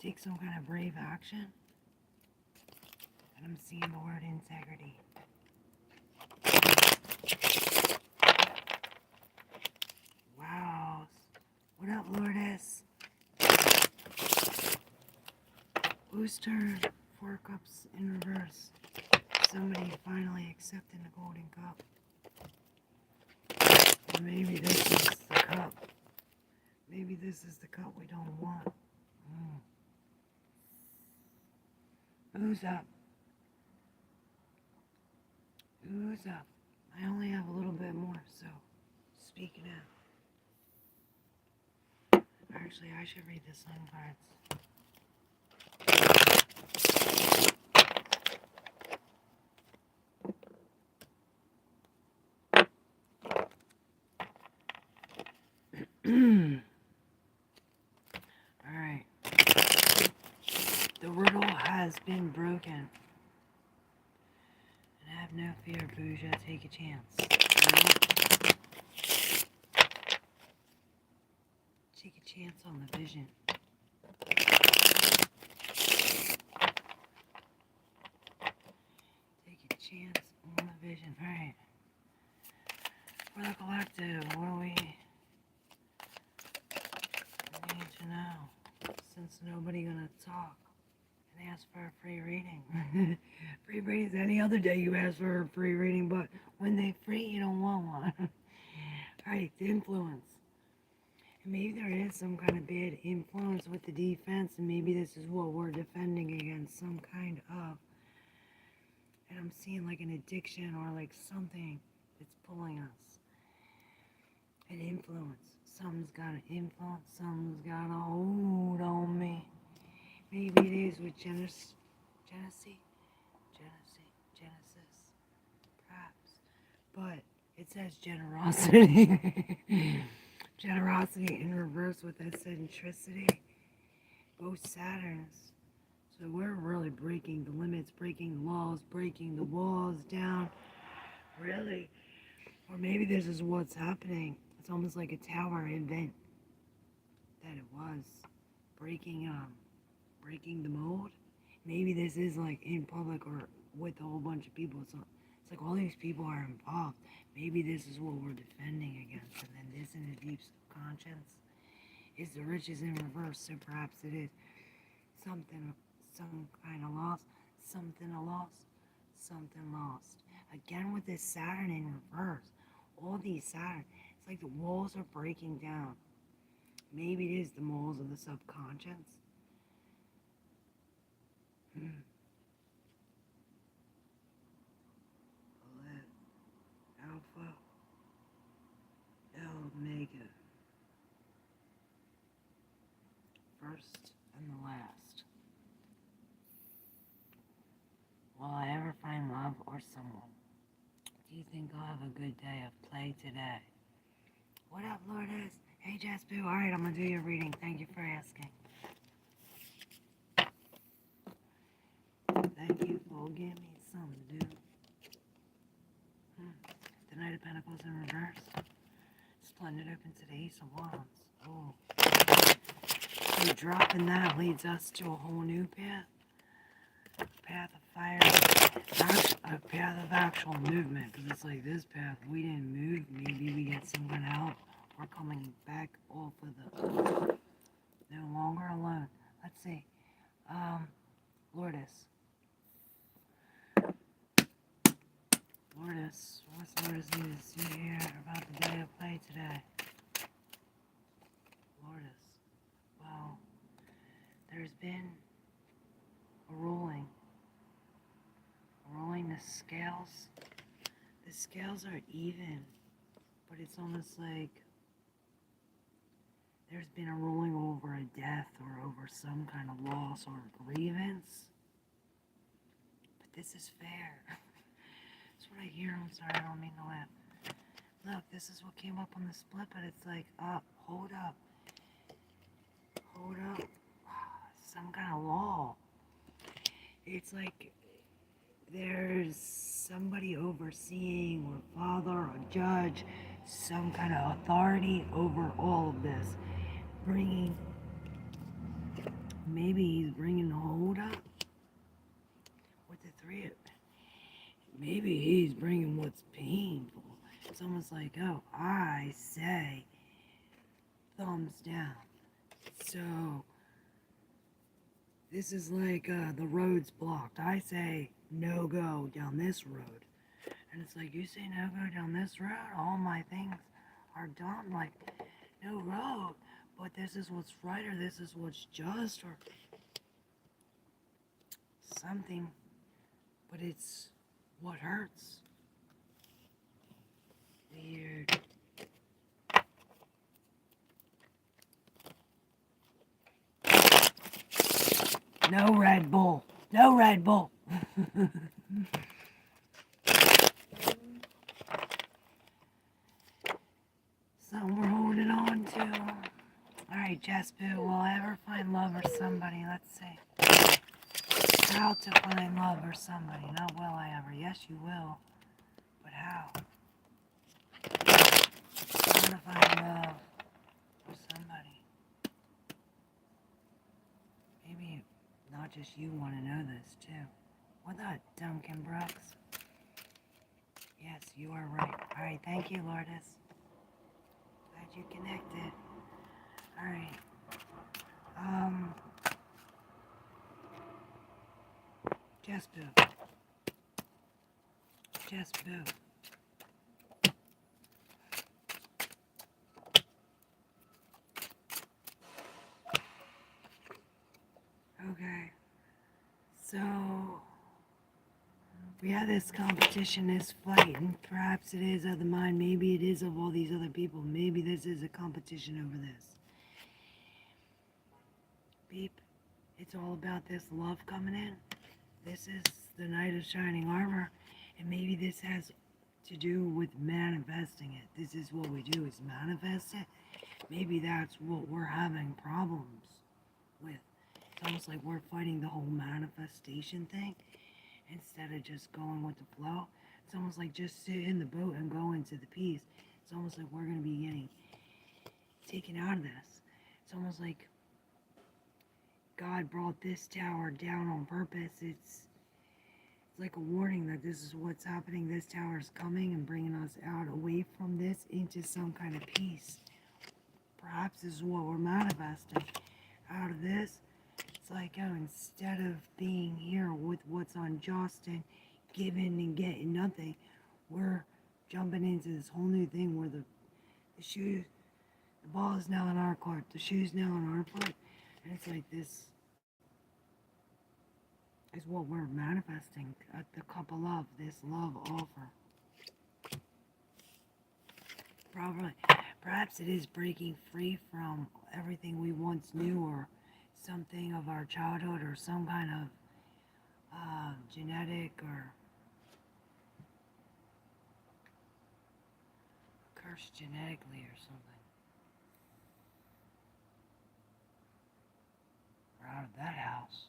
Take some kind of brave action. And I'm seeing the word integrity. Wow. What up, Lourdes? Whose turn? 4 cups in reverse. Somebody finally accepting the golden cup. Or maybe this is the cup. Maybe this is the cup we don't want. Who's up? Who's up? I only have a little bit more, so speak it out. Actually, I should read the sun cards. Alright. The riddle has been broken. And have no fear, Bougie. Take a chance. Take a chance on the vision. Take a chance on the vision. Alright. For the collective, what do we need to know? Since nobody gonna talk and ask for a free reading. Free readings any other day you ask for a free reading, but when they free, you don't want one. Alright, the influence. And maybe there is some kind of bad influence with the defense, and maybe this is what we're defending against, some kind of, and I'm seeing like an addiction or like something that's pulling us. An influence. Something's got an influence, something's got a hold on me. Maybe it is with Genesis, perhaps. But it says generosity. Generosity in reverse with eccentricity. Both Saturns. So we're really breaking the limits, breaking the laws, breaking the walls down. Really. Or maybe this is what's happening. It's almost like a tower event that it was. Breaking the mold. Maybe this is like in public or with a whole bunch of people. It's like all these people are involved. Maybe this is what we're defending against. And then this in the deep subconscious is the riches in reverse. So perhaps it is some kind of loss, something lost. Again with this Saturn in reverse. All these Saturn, it's like the walls are breaking down. Maybe it is the moles of the subconscious. Alpha, Omega. First and the last. Will I ever find love or someone? Do you think I'll have a good day of play today? What up, Lourdes? Hey, Jasper. Alright, I'm going to do your reading. Thank you for asking. Thank you for giving me something to do. The Knight of Pentacles in reverse. Splendid open to the Ace of Wands. Oh. So dropping that leads us to a whole new path. Path of fire a path of actual movement, because it's like this path, we didn't move, maybe we get some kind of help. We're coming back off of the no longer alone. Let's see. Lourdes. Lourdes, what's Lourdes need to see here about the day of play today? Lourdes. Well, there's been a ruling. Rolling the scales. The scales are even, but it's almost like there's been a ruling over a death or over some kind of loss or grievance. But this is fair. That's what I hear. I'm sorry, I don't mean to laugh. Look, this is what came up on the split, but it's like, hold up. Hold up. Some kind of law. It's like there's somebody overseeing, or father, or judge, some kind of authority over all of this. Maybe he's bringing the hold up with the three of, maybe he's bringing what's painful. It's almost like, oh, I say thumbs down. So, this is like the road's blocked. I say no go down this road. And it's like, you say no go down this road? All my things are done. Like, no road. But this is what's right, or this is what's just, or something. But it's what hurts. Weird. No Red Bull. No Red Bull. Something we're holding on to. Alright, Jasper, will I ever find love or somebody? Let's see. How to find love or somebody. Not will I ever. Yes, you will. But how? How to find love or somebody. Maybe not just you want to know this, too. What that, Duncan Brooks? Yes, you are right. Alright, thank you, Lourdes. Glad you connected. Alright. Just boo. Just boo. Okay. So, we have this competition, this fight, and perhaps it is of the mind, maybe it is of all these other people, maybe this is a competition over this. Beep. It's all about this love coming in. This is the Knight of Shining Armor, and maybe this has to do with manifesting it. This is what we do, is manifest it. Maybe that's what we're having problems with. It's almost like we're fighting the whole manifestation thing instead of just going with the flow. It's almost like just sit in the boat and go into the peace. It's almost like we're going to be getting taken out of this. It's almost like God brought this tower down on purpose. It's like a warning that this is what's happening. This tower is coming and bringing us out away from this into some kind of peace. Perhaps this is what we're manifesting. Out of this, it's like, oh, instead of being here with what's unjust and giving and getting nothing, we're jumping into this whole new thing where the ball is now in our court, the shoe's now in our foot, and it's like this is what we're manifesting at the cup of love, this love offer. Probably, perhaps it is breaking free from everything we once knew, or something of our childhood, or some kind of genetic or cursed genetically or something. We're out of that house.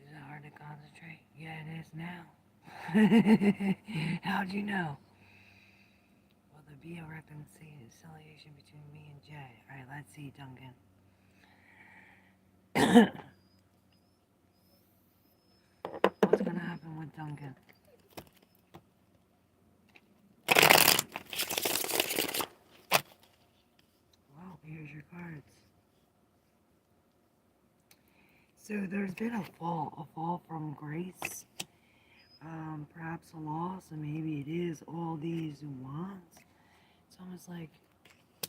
Is it hard to concentrate? Yeah, it is now. How'd you know? Well, the be a reconciliation between me and Jay. Alright, let's see, Duncan. What's gonna happen with Duncan? Well, here's your cards. So there's been a fall from grace. Perhaps a loss, and maybe it is all these wands. It's almost like I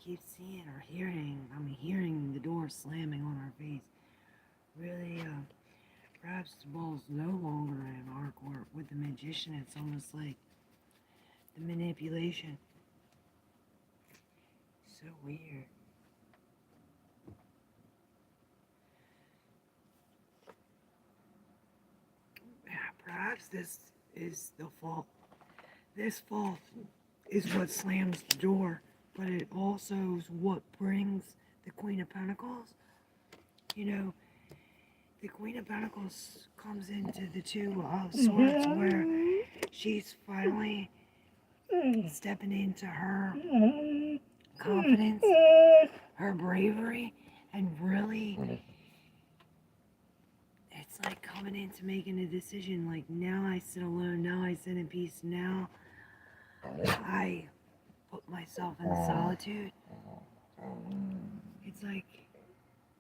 keep seeing or hearing, I'm hearing the door slamming on our face. Really, perhaps the ball's no longer in our court. With the magician, it's almost like the manipulation. So weird. Yeah, perhaps this is the fault. This fault is what slams the door, but it also is what brings the Queen of Pentacles. You know, the Queen of Pentacles comes into the Two of Swords, where she's finally stepping into her confidence, her bravery, and really, it's like coming into making a decision. Like, now I sit alone, now I sit in peace, now I put myself in solitude. It's like,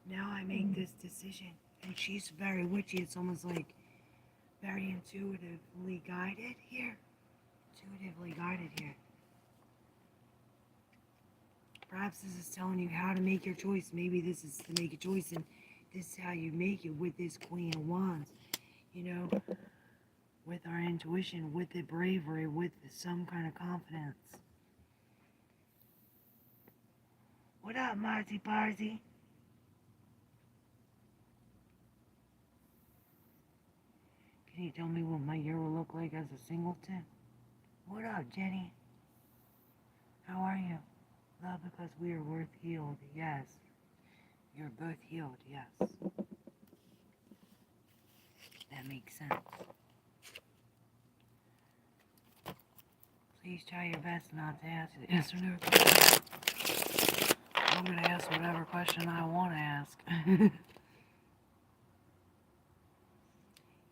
now I make this decision. And she's very witchy. It's almost like very intuitively guided here. Perhaps this is telling you how to make your choice. Maybe this is to make a choice, and this is how you make it with this Queen of Wands. You know, with our intuition, with the bravery, with some kind of confidence. What up, Marzi Barzi? Can you tell me what my year will look like as a singleton? What up, Jenny? How are you? Love because we are worth healed, yes. You're both healed, yes. That makes sense. Please try your best not to ask yes or no questions. I'm going to ask whatever question I want to ask.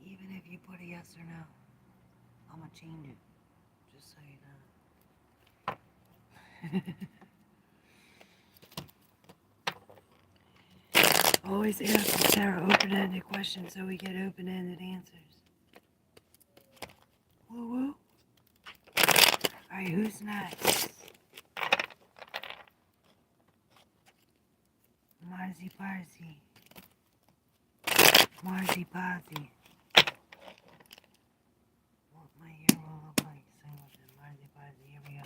Even if you put a yes or no, I'm going to change it. Just so you know. Always ask Sarah open-ended questions so we get open-ended answers. Woo woo. Alright, who's next? Marzi Parzi. Marzi Parzi. What my year will look like. Singleton. Marzi Parzi. Here we go.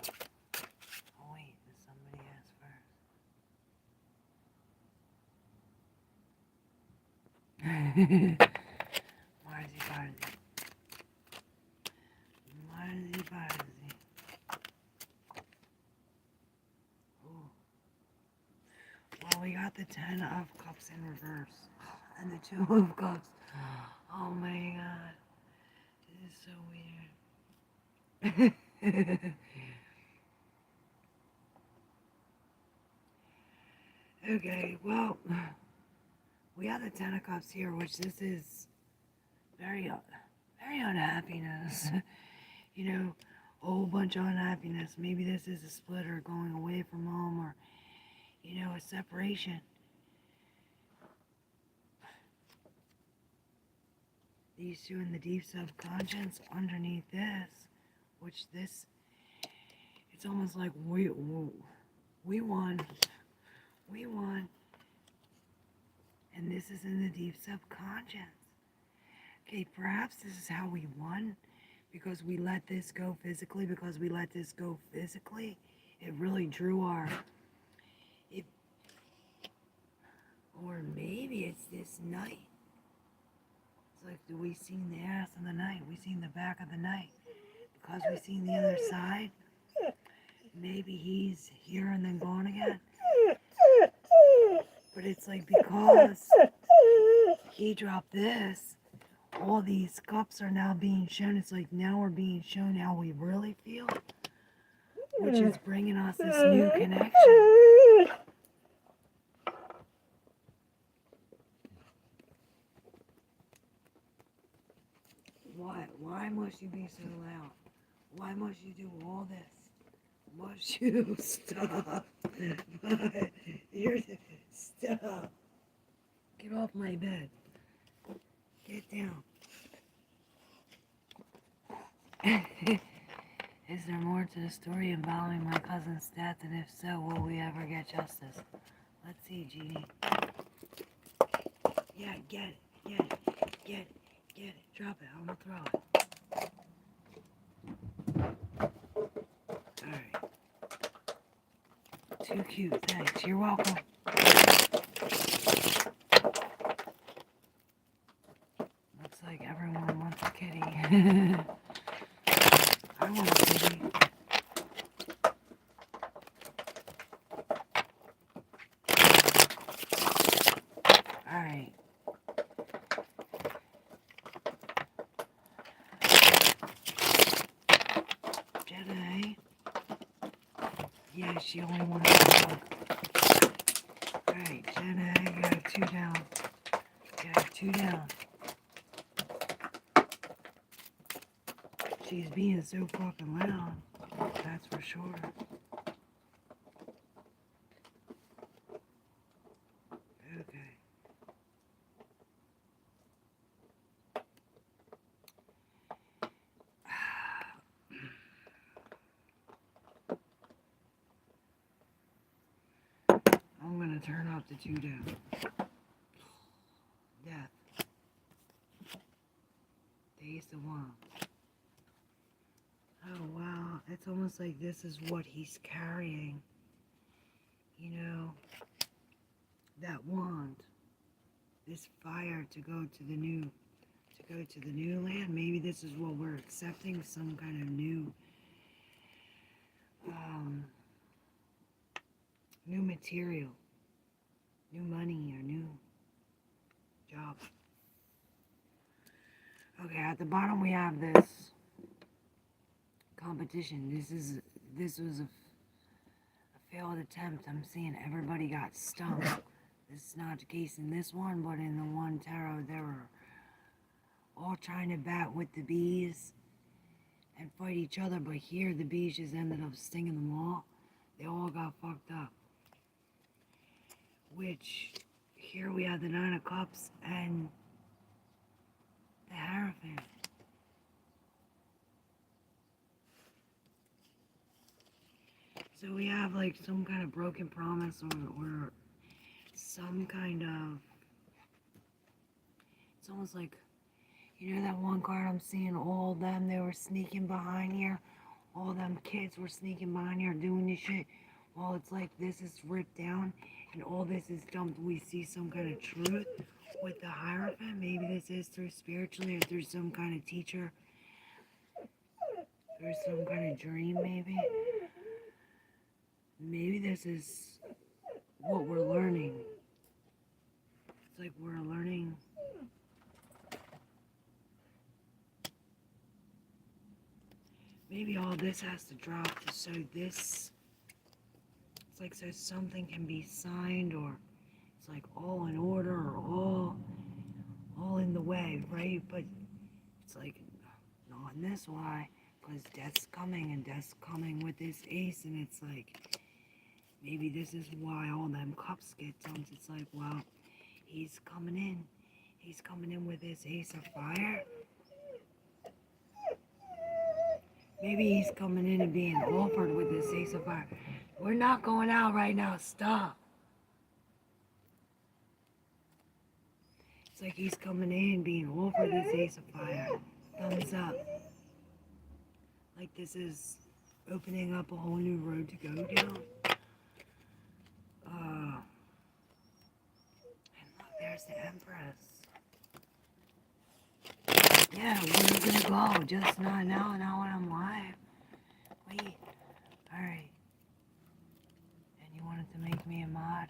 Oh wait, did somebody ask first? Marzi Parzi. Marzi Parzi. Ooh. Well, we got the 10 of Cups in reverse. And the 2 of Cups. Oh my god. This is so weird. Okay, well, we have the 10 of Cups here, which this is very unhappiness. You know, a whole bunch of unhappiness. Maybe this is a split or going away from home, or, you know, a separation. These two in the deep subconscious underneath this, which this, it's almost like we won, and this is in the deep subconscious. Okay, perhaps this is how we won, because we let this go physically, it really drew our, or maybe it's this night. It's like, do we seen the ass in the night? We seen the back of the night. Because we seen the other side. Maybe he's here and then gone again. But it's like, because he dropped this, all these cups are now being shown. It's like, now we're being shown how we really feel. which is bringing us this new connection. Why must you be so loud? Why must you do all this? Must you stop? You're stop. Get off my bed. Get down. Is there more to the story involving my cousin's death, and if so, will we ever get justice? Let's see, Genie. Yeah, get it, get it, get it, get it. Drop it, I'm gonna throw it. Alright. Too cute, thanks. You're welcome. Looks like everyone wants a kitty. I want a kitty. Alright. Jedi. Yeah, she only wanted a dog. Alright, Jedi, you have 2 down. You have 2 down. She's being so fucking loud. That's for sure. Okay. I'm gonna turn off the 2 down. Death. The Ace of Wands. Oh wow, it's almost like this is what he's carrying. You know, that wand, this fire to go to the new land. Maybe this is what we're accepting, some kind of new new material, new money, or new job. Okay, at the bottom we have this competition. This was a failed attempt. I'm seeing everybody got stung. This is not the case in this one, but in the one tarot, they were all trying to bat with the bees and fight each other, but here the bees just ended up stinging them all. They all got fucked up. Which, here we have the 9 of Cups and the Hierophant. So we have like some kind of broken promise or some kind of, it's almost like, you know that one card I'm seeing, all of them, they were sneaking behind here. All them kids were sneaking behind here doing this shit. Well, it's like this is ripped down and all this is dumped. We see some kind of truth with the Hierophant. Maybe this is through spiritually or through some kind of teacher. Through some kind of dream, maybe. Maybe this is what we're learning. It's like we're learning. Maybe all this has to drop so this, it's like so something can be signed, or it's like all in order, or all in the way, right? But it's like not in this. Why? Because death's coming, and death's coming with this ace, and it's like maybe this is why all them cups get dumped. It's like, well, he's coming in with this Ace of Fire. Maybe he's coming in and being offered with this Ace of Fire. We're not going out right now. Stop. It's like he's coming in being offered this Ace of Fire. Thumbs up. Like this is opening up a whole new road to go down. And look, there's the Empress. Yeah, where are we gonna go? Just not now when I'm live. Wait. Alright. And you wanted to make me a mod?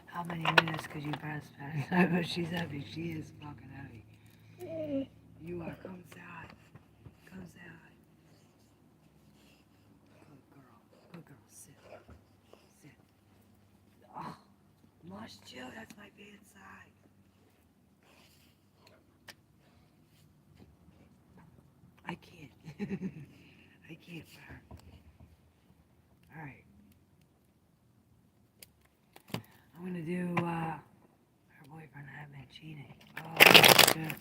How many minutes could you breastfeed? I bet she's heavy. She is fucking heavy. You are. Come sad. Come sad. Gosh, Joe, that's my bad side. I can't. I can't fire. Alright. I'm gonna do, her boyfriend had been cheating. Oh, shit.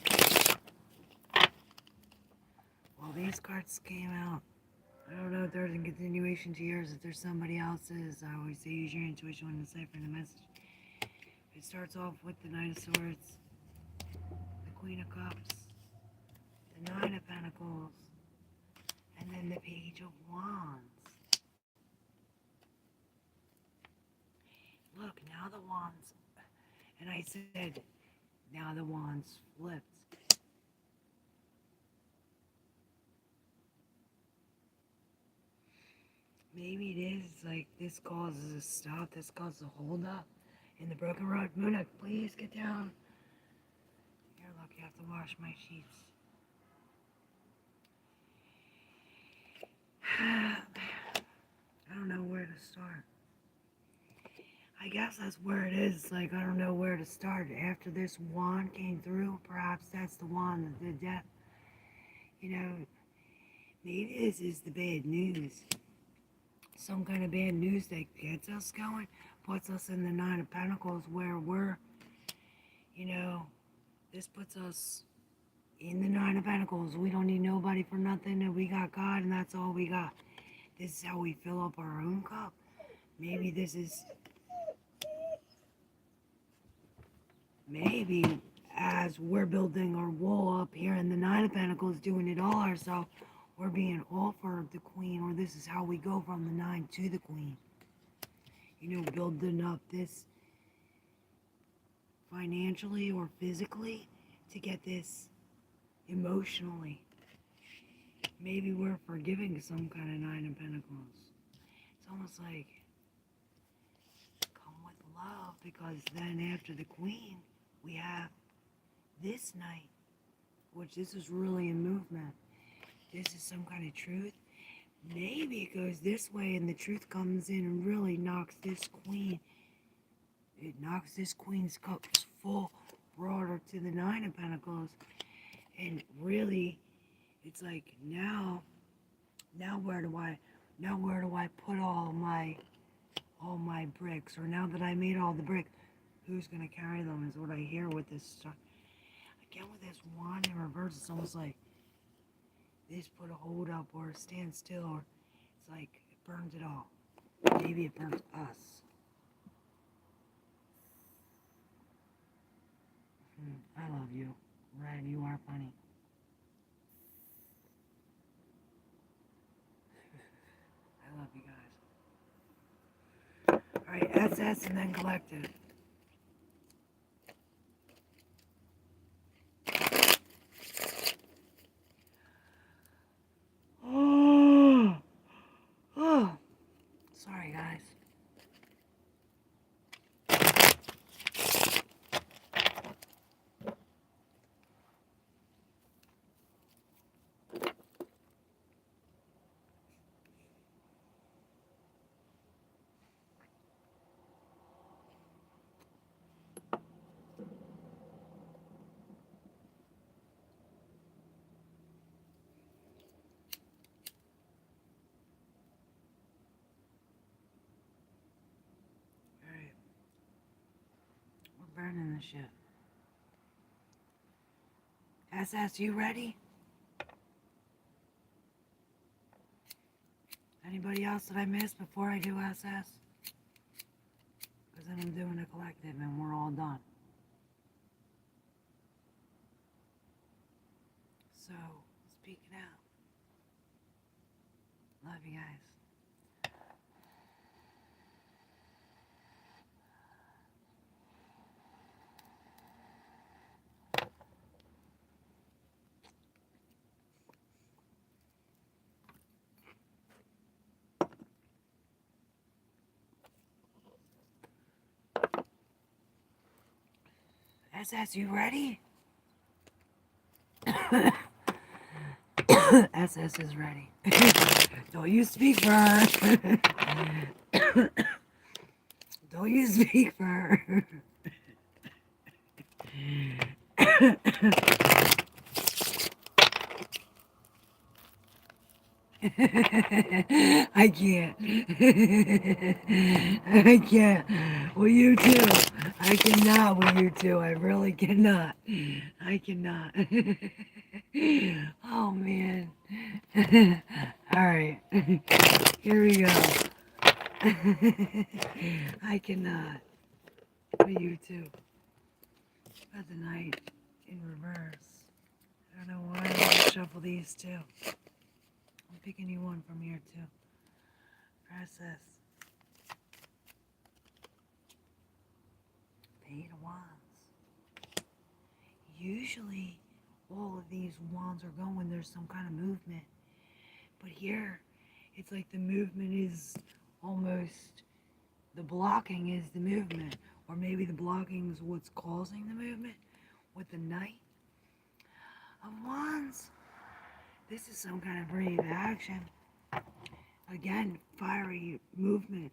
Well, these cards came out. I don't know if there's a continuation to yours, if there's somebody else's. I always say use your intuition when deciphering the message. It starts off with the Knight of Swords, the Queen of Cups, the Nine of Pentacles, and then the Page of Wands. Look, now the Wands, and I said, now the Wands flipped. Maybe it is like this causes a stop, this causes a hold up in the broken road. Muna, please get down. Here, look, you have to wash my sheets. I don't know where to start. I guess that's where it is. Like, I don't know where to start. After this wand came through, perhaps that's the wand of the death. You know, maybe this is the bad news. Some kind of bad news that gets us going, puts us in the Nine of Pentacles where we're, you know, this puts us in the Nine of Pentacles. We don't need nobody for nothing, and we got God, and that's all we got. This is how we fill up our own cup. Maybe this is, maybe as we're building our wall up here in the Nine of Pentacles, doing it all ourselves, we're being offered the Queen, or this is how we go from the Nine to the Queen. You know, building up this financially or physically to get this emotionally. Maybe we're forgiving some kind of Nine of Pentacles. It's almost like come with love, because then after the Queen, we have this Knight, which this is really a movement. This is some kind of truth. Maybe it goes this way and the truth comes in and really knocks this Queen. It knocks this Queen's cups full, brought her to the Nine of Pentacles. And really, it's like now where do I put all my bricks? Or now that I made all the bricks, who's gonna carry them is what I hear with this stuff. Again, with this wand in reverse, it's almost like this put a hold up or stand still, or it's like it burns it all. Maybe it burns us. I love you. Red, you are funny. I love you guys. Alright, SS and then collective. Oh, sorry guys. Burning the shit. SS, you ready? Anybody else that I missed before I do SS? Because then I'm doing a collective and we're all done. So, speak it out. Love you guys. SS, you ready? SS is ready. Don't you speak for her. Don't you speak for her. I can't. I can't. With you too. I cannot with you too. I really cannot. I cannot. Oh man. Alright. Here we go. I cannot. With you too. About the night in reverse. I don't know why I want to shuffle these two. I'm picking you one from here too. Process. The Eight of Wands. Usually, all of these wands are going, there's some kind of movement. But here, it's like the movement is almost, the blocking is the movement. Or maybe the blocking is what's causing the movement with the Knight of Wands. This is some kind of brave action. Again, fiery movement.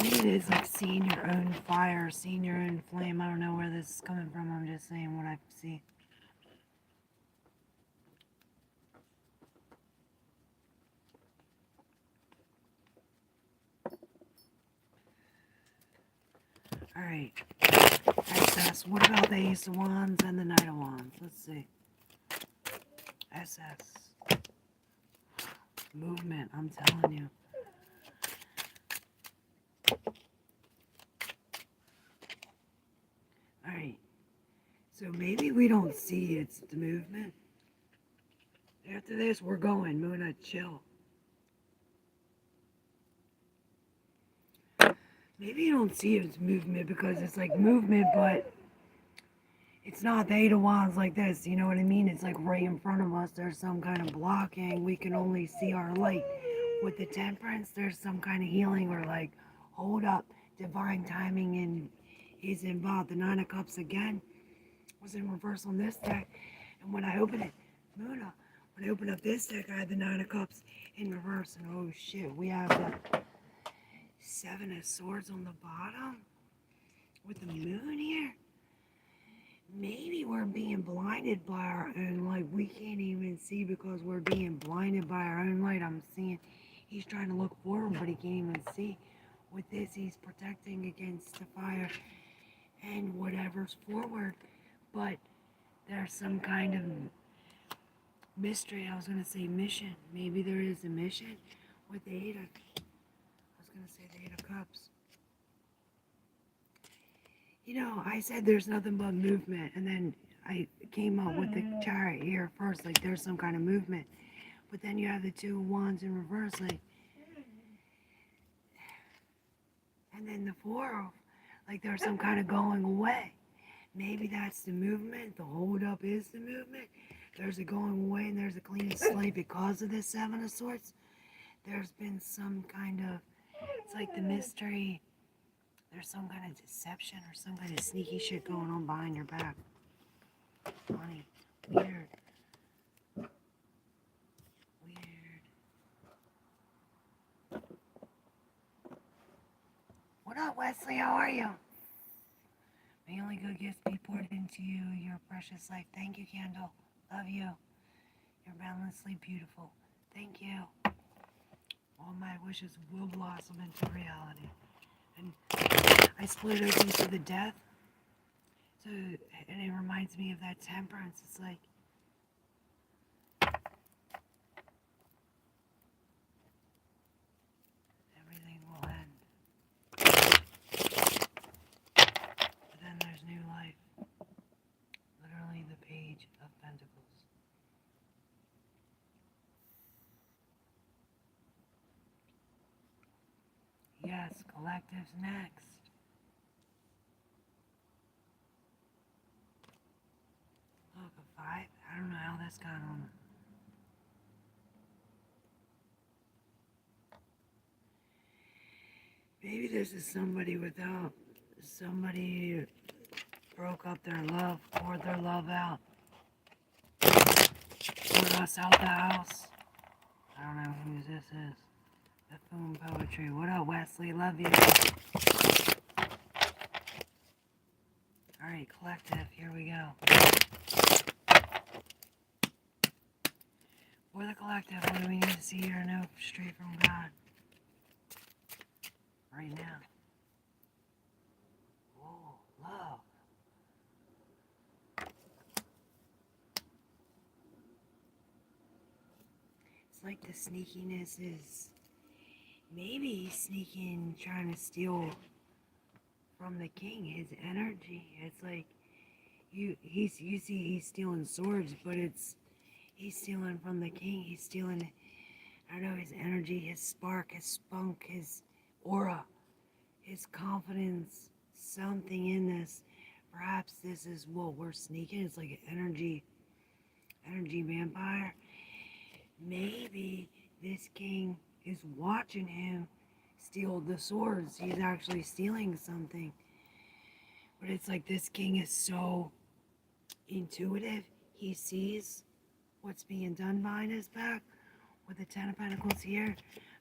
Maybe it is like seeing your own fire, seeing your own flame. I don't know where this is coming from. I'm just saying what I see. Alright. SS. What about the Ace of Wands and the Knight of Wands? Let's see. SS. Movement, I'm telling you. Alright. So maybe we don't see it's the movement. After this, we're going. Muna, chill. Maybe you don't see it's movement because it's like movement, but it's not the Eight of Wands like this. You know what I mean? It's like right in front of us. There's some kind of blocking. We can only see our light. With the Temperance, there's some kind of healing or like, hold up, divine timing and is involved. The Nine of Cups again was in reverse on this deck. And when I opened it, Muna, when I opened up this deck, I had the Nine of Cups in reverse. And oh shit, we have the Seven of Swords on the bottom with the moon here. Maybe we're being blinded by our own light. We can't even see because we're being blinded by our own light. I'm seeing he's trying to look forward, but he can't even see. With this, he's protecting against the fire and whatever's forward. But there's some kind of mystery. I was going to say mission. Maybe there is a mission with the Eight of... I was going to say the Eight of Cups. You know, I said there's nothing but movement, and then I came up with the Chariot here first, like there's some kind of movement. But then you have the Two of Wands in reverse, like, and then the Four of, like there's some kind of going away. Maybe that's the movement, the hold up is the movement. There's a going away and there's a clean slate because of the Seven of Swords. There's been some kind of, it's like the mystery. There's some kind of deception or some kind of sneaky shit going on behind your back. Funny. Weird. Weird. What up, Wesley? How are you? May only good gifts be poured into you, your precious life. Thank you, Candle. Love you. You're boundlessly beautiful. Thank you. All my wishes will blossom into reality. And I split it open to the death. So, and it reminds me of that Temperance. It's like, everything will end. But then there's new life. Literally the Page of Pentacles. Yes, collective's next. Look, a 5. I don't know how this got on. Maybe this is somebody without, somebody broke up their love, poured their love out. Put us out the house. I don't know who this is. Bethune Poetry. What up, Wesley? Love you. Alright, collective. Here we go. For the collective, what do we need to see or know straight from God? Right now. Oh, love. It's like the sneakiness is maybe he's sneaking, trying to steal from the king his energy. It's like you see he's stealing swords, but he's stealing from the king. He's stealing, I don't know, his energy, his spark, his spunk, his aura, his confidence, something in this. Perhaps this is what we're sneaking. It's like an energy vampire. Maybe this king is watching him steal the swords. He's actually stealing something. But it's like this king is so intuitive. He sees what's being done behind his back with the Ten of Pentacles here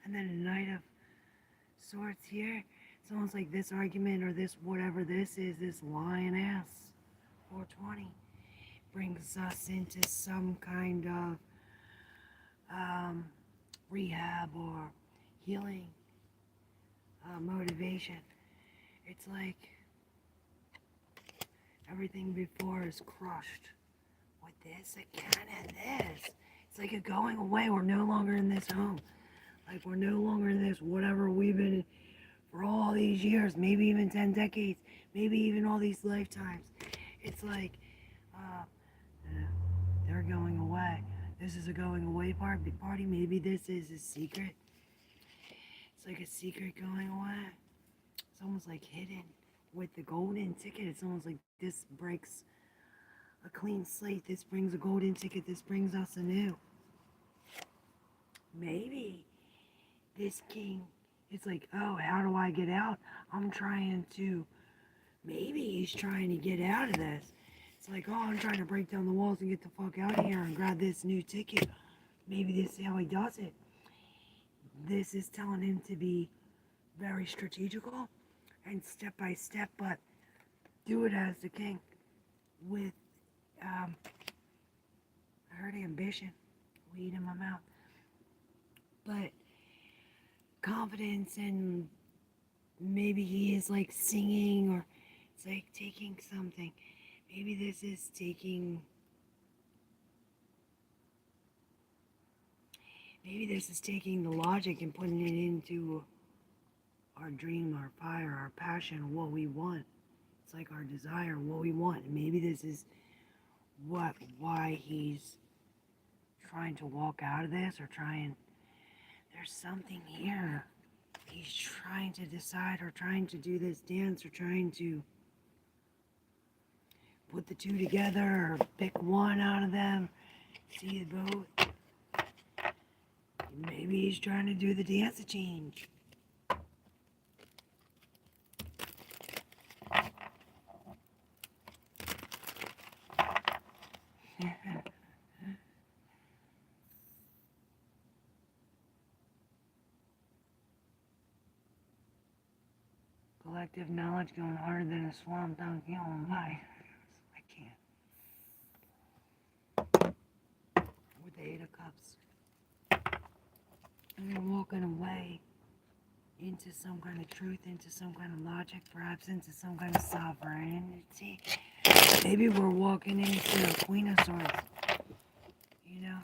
and then a Knight of Swords here. It's almost like this argument or this whatever this is, this lioness 420 brings us into some kind of rehab or healing motivation. It's like everything before is crushed with this again and this. It's like a going away. We're no longer in this home. Like we're no longer in this whatever we've been in for all these years, maybe even 10 decades, maybe even all these lifetimes. It's like they're going away. This is a going away party. Maybe this is a secret. It's like a secret going away. It's almost like hidden with the golden ticket. It's almost like this breaks a clean slate. This brings a golden ticket. This brings us anew. Maybe this king, it's like, oh, how do I get out? Maybe he's trying to get out of this. It's like, oh, I'm trying to break down the walls and get the fuck out of here and grab this new ticket. Maybe this is how he does it. This is telling him to be very strategical and step by step, but do it as the king with, I heard ambition, weed in my mouth, but confidence, and maybe he is like singing, or it's like taking something. Maybe this is taking the logic and putting it into our dream, our fire, our passion, what we want. It's like our desire, what we want. And maybe this is why he's trying to walk out of this, or there's something here. He's trying to decide, or trying to do this dance, or trying to put the two together, or pick one out of them, see both. Maybe he's trying to do the dance change. Collective knowledge going harder than a swamp down here. Oh my. I can't. With the Eight of Cups. And we're walking away into some kind of truth, into some kind of logic, perhaps into some kind of sovereignty. Maybe we're walking into the Queen of Swords. You know?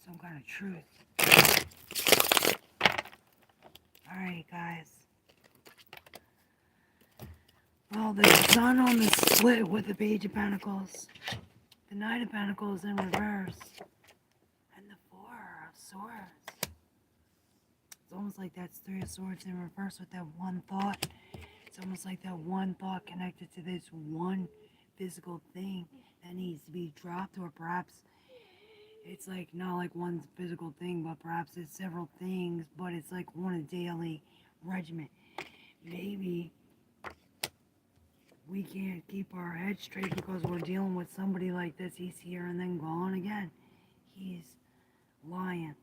Some kind of truth. Alright, guys. Well, the Sun on the split with the Page of Pentacles. The Knight of Pentacles in reverse. And the Four of Swords. It's almost like that's Three of Swords in reverse with that one thought. It's almost like that one thought connected to this one physical thing that needs to be dropped, or perhaps it's like not like one physical thing, but perhaps it's several things, but it's like one daily regimen. Maybe we can't keep our head straight because we're dealing with somebody like this. He's here and then gone again. He's lying.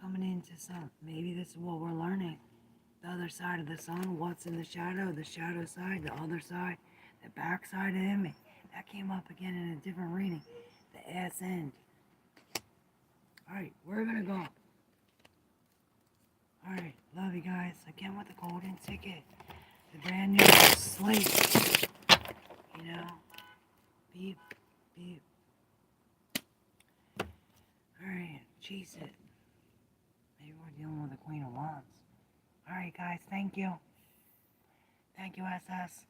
Coming into some. Maybe this is what we're learning. The other side of the sun, what's in the shadow side, the other side, the back side of him. That came up again in a different reading. The ass end. Alright, we're gonna go. Alright, love you guys. Again with the golden ticket. The brand new slate. You know? Beep, beep. Alright, chase it. Maybe we're dealing with the Queen of Wands. Alright guys, thank you. Thank you, SS.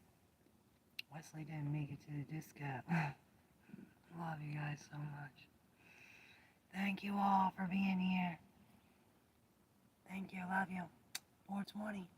Wesley didn't make it to the discount. Love you guys so much. Thank you all for being here. Thank you, love you. 420.